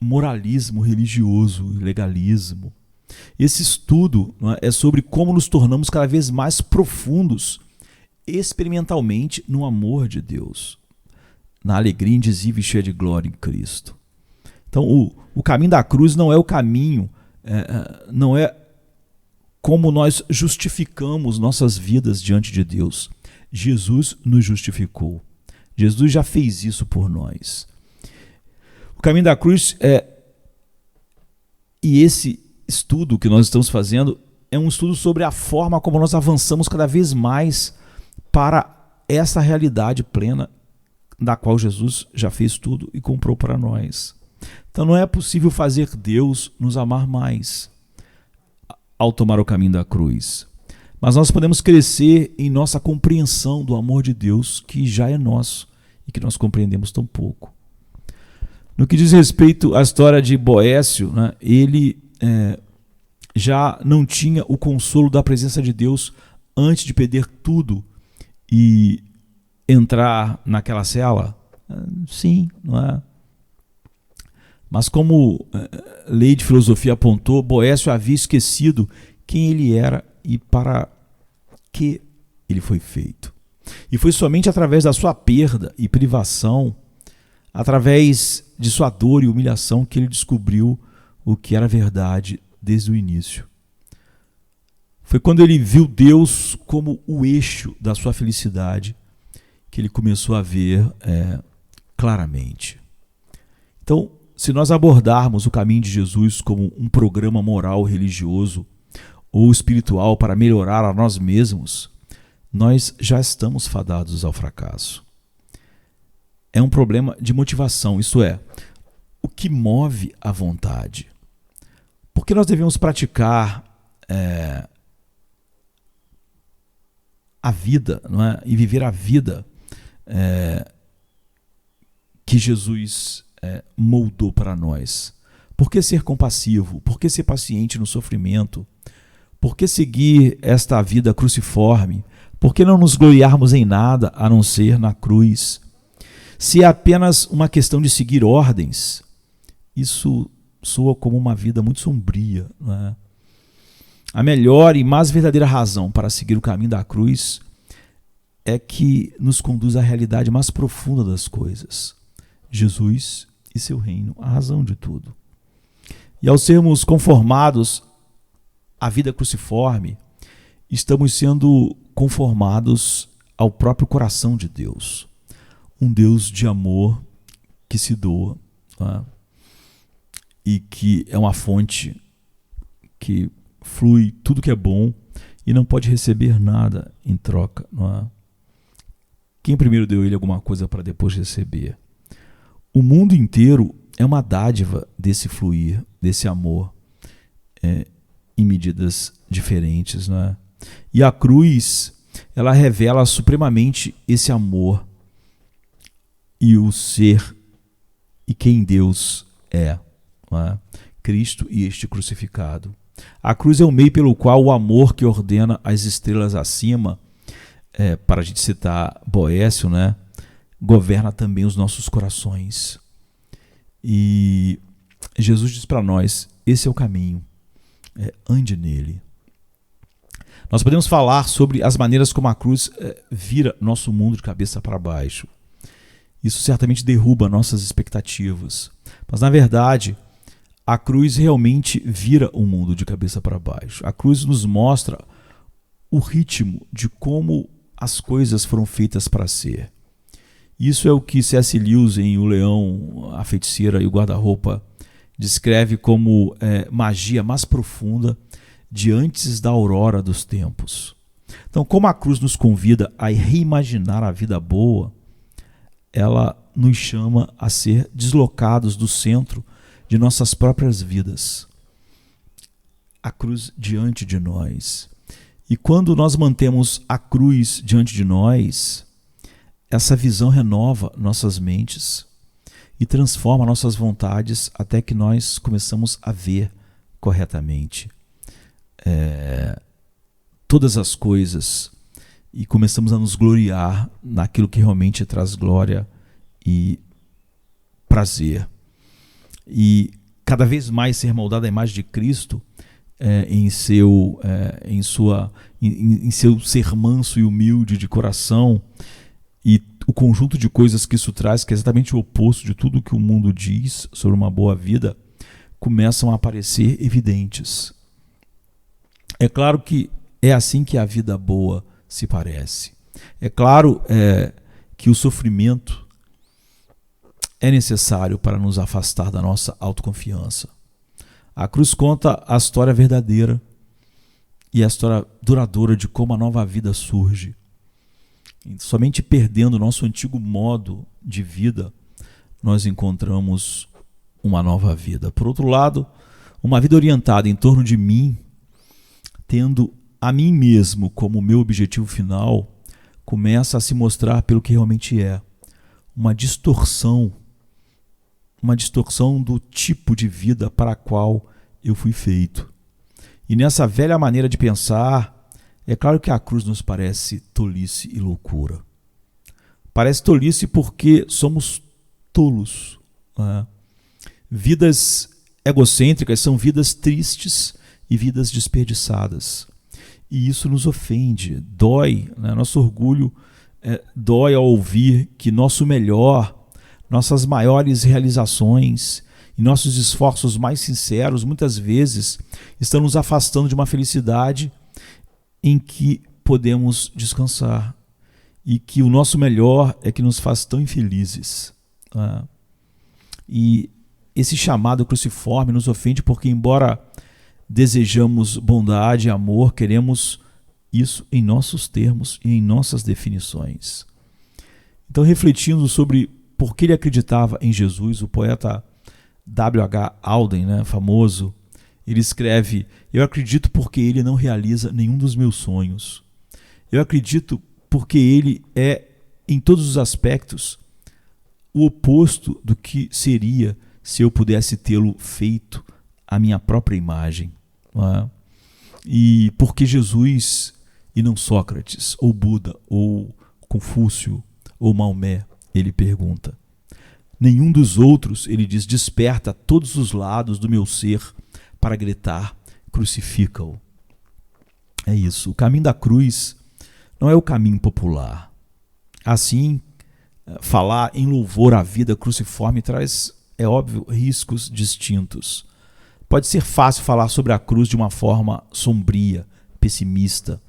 moralismo religioso, legalismo. Esse estudo, não é sobre como nos tornamos cada vez mais profundos experimentalmente no amor de Deus, na alegria indizível e cheia de glória em Cristo. Então, o caminho da cruz não é o caminho, não é como nós justificamos nossas vidas diante de Deus. Jesus nos justificou. Jesus já fez isso por nós. O caminho da cruz e esse estudo que nós estamos fazendo é um estudo sobre a forma como nós avançamos cada vez mais para essa realidade plena da qual Jesus já fez tudo e comprou para nós. Então não é possível fazer Deus nos amar mais ao tomar o caminho da cruz. Mas nós podemos crescer em nossa compreensão do amor de Deus, que já é nosso e que nós compreendemos tão pouco. No que diz respeito à história de Boécio, né, ele já não tinha o consolo da presença de Deus antes de perder tudo e entrar naquela cela? Sim, não é? Mas como lei de filosofia apontou, Boécio havia esquecido quem ele era e para que ele foi feito. E foi somente através da sua perda e privação, através de sua dor e humilhação, que ele descobriu o que era verdade desde o início. Foi quando ele viu Deus como o eixo da sua felicidade que ele começou a ver claramente. Então, se nós abordarmos o caminho de Jesus como um programa moral, religioso ou espiritual para melhorar a nós mesmos, nós já estamos fadados ao fracasso. É um problema de motivação, isto é, o que move a vontade. Por que nós devemos praticar a vida, não é? E viver a vida que Jesus moldou para nós? Por que ser compassivo? Por que ser paciente no sofrimento? Por que seguir esta vida cruciforme? Por que não nos gloriarmos em nada a não ser na cruz? Se é apenas uma questão de seguir ordens, isso soa como uma vida muito sombria, não é? A melhor e mais verdadeira razão para seguir o caminho da cruz é que nos conduz à realidade mais profunda das coisas. Jesus e seu reino, a razão de tudo. E ao sermos conformados à vida cruciforme, estamos sendo conformados ao próprio coração de Deus. Um Deus de amor que se doa, não é? E que é uma fonte que flui tudo que é bom e não pode receber nada em troca, não é? Quem primeiro deu ele alguma coisa para depois receber? O mundo inteiro é uma dádiva desse fluir, desse amor medidas diferentes, né? E a cruz, ela revela supremamente esse amor e o ser e quem Deus é, né? Cristo e este crucificado. A cruz é o meio pelo qual o amor que ordena as estrelas acima, para a gente citar Boécio, né, governa também os nossos corações. E Jesus diz para nós, esse é o caminho, ande nele. Nós podemos falar sobre as maneiras como a cruz vira nosso mundo de cabeça para baixo. Isso certamente derruba nossas expectativas. Mas, na verdade, a cruz realmente vira o mundo de cabeça para baixo. A cruz nos mostra o ritmo de como as coisas foram feitas para ser. Isso é o que C.S. Lewis, em O Leão, a Feiticeira e o Guarda-Roupa, descreve como magia mais profunda de antes da aurora dos tempos. Então, como a cruz nos convida a reimaginar a vida boa, ela nos chama a ser deslocados do centro de nossas próprias vidas. A cruz diante de nós. E quando nós mantemos a cruz diante de nós, essa visão renova nossas mentes e transforma nossas vontades até que nós começamos a ver corretamente todas as coisas e começamos a nos gloriar naquilo que realmente traz glória e prazer. E cada vez mais ser moldado à imagem de Cristo em seu ser manso e humilde de coração, e o conjunto de coisas que isso traz, que é exatamente o oposto de tudo que o mundo diz sobre uma boa vida, começam a aparecer evidentes. É claro que é assim que a vida boa se parece. É claro que o sofrimento é necessário para nos afastar da nossa autoconfiança. A cruz conta a história verdadeira e a história duradoura de como a nova vida surge. Somente perdendo o nosso antigo modo de vida, nós encontramos uma nova vida. Por outro lado, uma vida orientada em torno de mim, tendo a mim mesmo como meu objetivo final, começa a se mostrar pelo que realmente é. Uma distorção do tipo de vida para a qual eu fui feito. E nessa velha maneira de pensar, é claro que a cruz nos parece tolice e loucura. Parece tolice porque somos tolos, né? Vidas egocêntricas são vidas tristes e vidas desperdiçadas. E isso nos ofende, dói, né? Nosso orgulho dói ao ouvir que nosso melhor, nossas maiores realizações e nossos esforços mais sinceros muitas vezes estão nos afastando de uma felicidade em que podemos descansar, e que o nosso melhor é que nos faz tão infelizes. E esse chamado cruciforme nos ofende porque, embora desejamos bondade e amor, queremos isso em nossos termos e em nossas definições. Então, refletindo sobre por que ele acreditava em Jesus, o poeta W.H. Auden, né, famoso, ele escreve: eu acredito porque ele não realiza nenhum dos meus sonhos. Eu acredito porque ele é, em todos os aspectos, o oposto do que seria se eu pudesse tê-lo feito à minha própria imagem. Não é? E porque Jesus, e não Sócrates, ou Buda, ou Confúcio, ou Maomé, ele pergunta. Nenhum dos outros, ele diz, desperta todos os lados do meu ser para gritar, crucifica-o. É isso, o caminho da cruz não é o caminho popular. Assim, falar em louvor à vida cruciforme traz, é óbvio, riscos distintos. Pode ser fácil falar sobre a cruz de uma forma sombria, pessimista,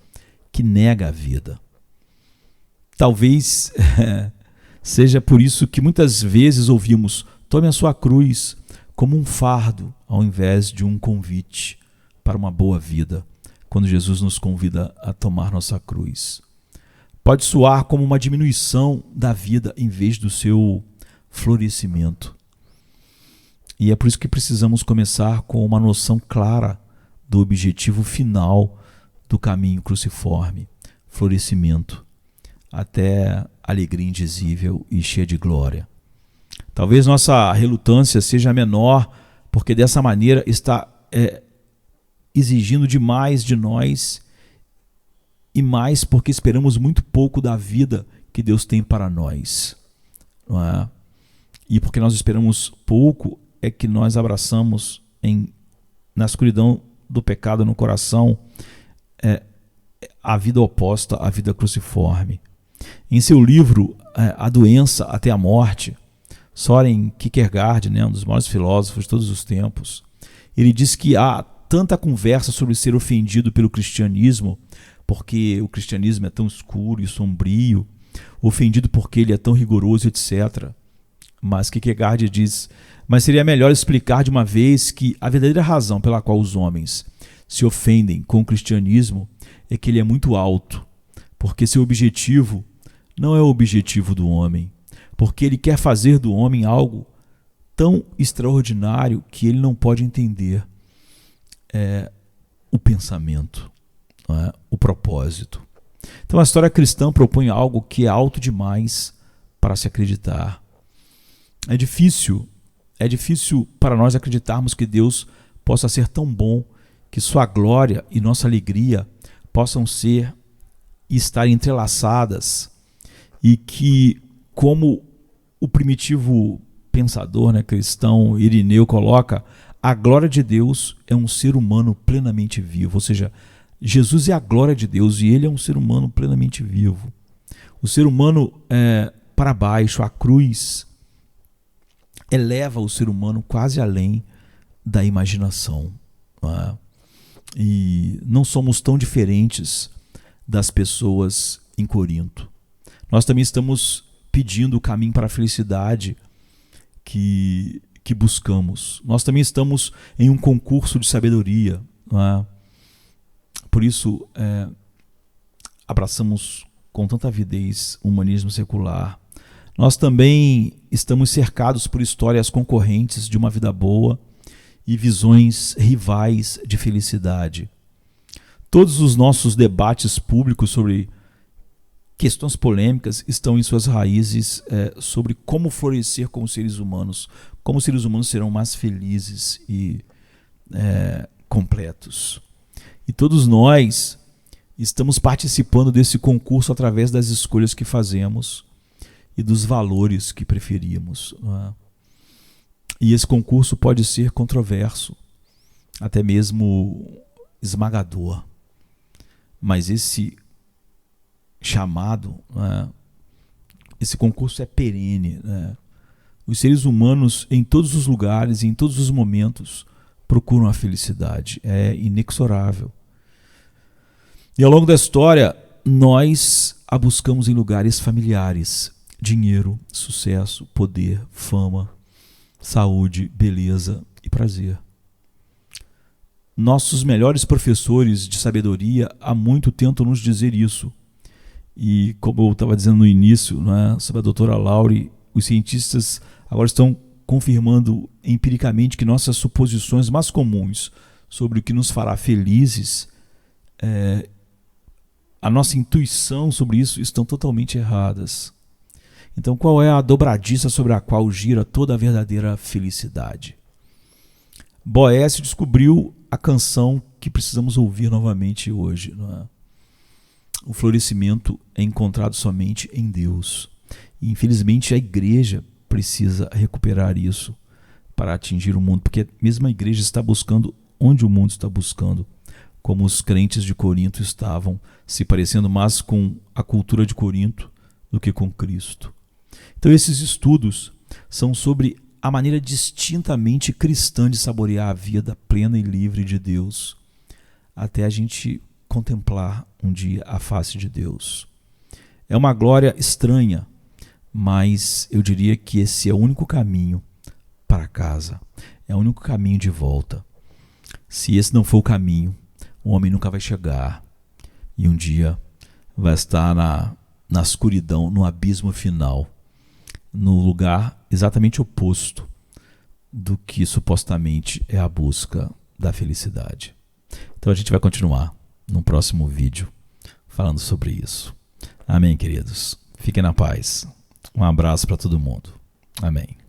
que nega a vida. Talvez seja por isso que muitas vezes ouvimos: tome a sua cruz, como um fardo, ao invés de um convite para uma boa vida, quando Jesus nos convida a tomar nossa cruz. Pode soar como uma diminuição da vida em vez do seu florescimento. E é por isso que precisamos começar com uma noção clara do objetivo final do caminho cruciforme, florescimento, até alegria indizível e cheia de glória. Talvez nossa relutância seja menor, porque dessa maneira está exigindo demais de nós, e mais porque esperamos muito pouco da vida que Deus tem para nós. Não é? E porque nós esperamos pouco, é que nós abraçamos na escuridão do pecado no coração a vida oposta à vida cruciforme. Em seu livro A Doença até a Morte, Søren Kierkegaard, um dos maiores filósofos de todos os tempos, ele diz que há tanta conversa sobre ser ofendido pelo cristianismo, porque o cristianismo é tão escuro e sombrio, ofendido porque ele é tão rigoroso, etc. Mas Kierkegaard diz: mas seria melhor explicar de uma vez que a verdadeira razão pela qual os homens se ofendem com o cristianismo é que ele é muito alto, porque seu objetivo não é o objetivo do homem, porque ele quer fazer do homem algo tão extraordinário que ele não pode entender o pensamento, o propósito. Então a história cristã propõe algo que é alto demais para se acreditar. É difícil para nós acreditarmos que Deus possa ser tão bom, que sua glória e nossa alegria possam ser e estar entrelaçadas, e que, como o primitivo pensador cristão Irineu coloca, a glória de Deus é um ser humano plenamente vivo. Ou seja, Jesus é a glória de Deus e ele é um ser humano plenamente vivo. O ser humano para baixo, a cruz eleva o ser humano quase além da imaginação. E não somos tão diferentes das pessoas em Corinto. Nós também estamos pedindo o caminho para a felicidade que buscamos. Nós também estamos em um concurso de sabedoria. Por isso, abraçamos com tanta avidez o humanismo secular. Nós também estamos cercados por histórias concorrentes de uma vida boa e visões rivais de felicidade. Todos os nossos debates públicos sobre questões polêmicas estão em suas raízes sobre como florescer como seres humanos, como os seres humanos serão mais felizes e completos. E todos nós estamos participando desse concurso através das escolhas que fazemos e dos valores que preferimos. E esse concurso pode ser controverso, até mesmo esmagador. Mas esse chamado, esse concurso é perene. Os seres humanos, em todos os lugares e em todos os momentos, procuram a felicidade. É inexorável. E ao longo da história, nós a buscamos em lugares familiares. Dinheiro, sucesso, poder, fama, saúde, beleza e prazer. Nossos melhores professores de sabedoria há muito tentam nos dizer isso. E como eu estava dizendo no início, sobre a doutora Laurie, os cientistas agora estão confirmando empiricamente que nossas suposições mais comuns sobre o que nos fará felizes, a nossa intuição sobre isso estão totalmente erradas. Então, qual é a dobradiça sobre a qual gira toda a verdadeira felicidade? Boécio descobriu a canção que precisamos ouvir novamente hoje. O florescimento é encontrado somente em Deus. E, infelizmente, a igreja precisa recuperar isso para atingir o mundo, porque mesmo a igreja está buscando onde o mundo está buscando, como os crentes de Corinto estavam, se parecendo mais com a cultura de Corinto do que com Cristo. Então esses estudos são sobre a maneira distintamente cristã de saborear a vida plena e livre de Deus, até a gente contemplar um dia a face de Deus. É uma glória estranha, mas eu diria que esse é o único caminho para casa, é o único caminho de volta. Se esse não for o caminho, o homem nunca vai chegar e um dia vai estar na escuridão, no abismo final, no lugar exatamente oposto do que supostamente é a busca da felicidade. Então a gente vai continuar no próximo vídeo falando sobre isso. Amém, queridos. Fiquem na paz. Um abraço para todo mundo. Amém.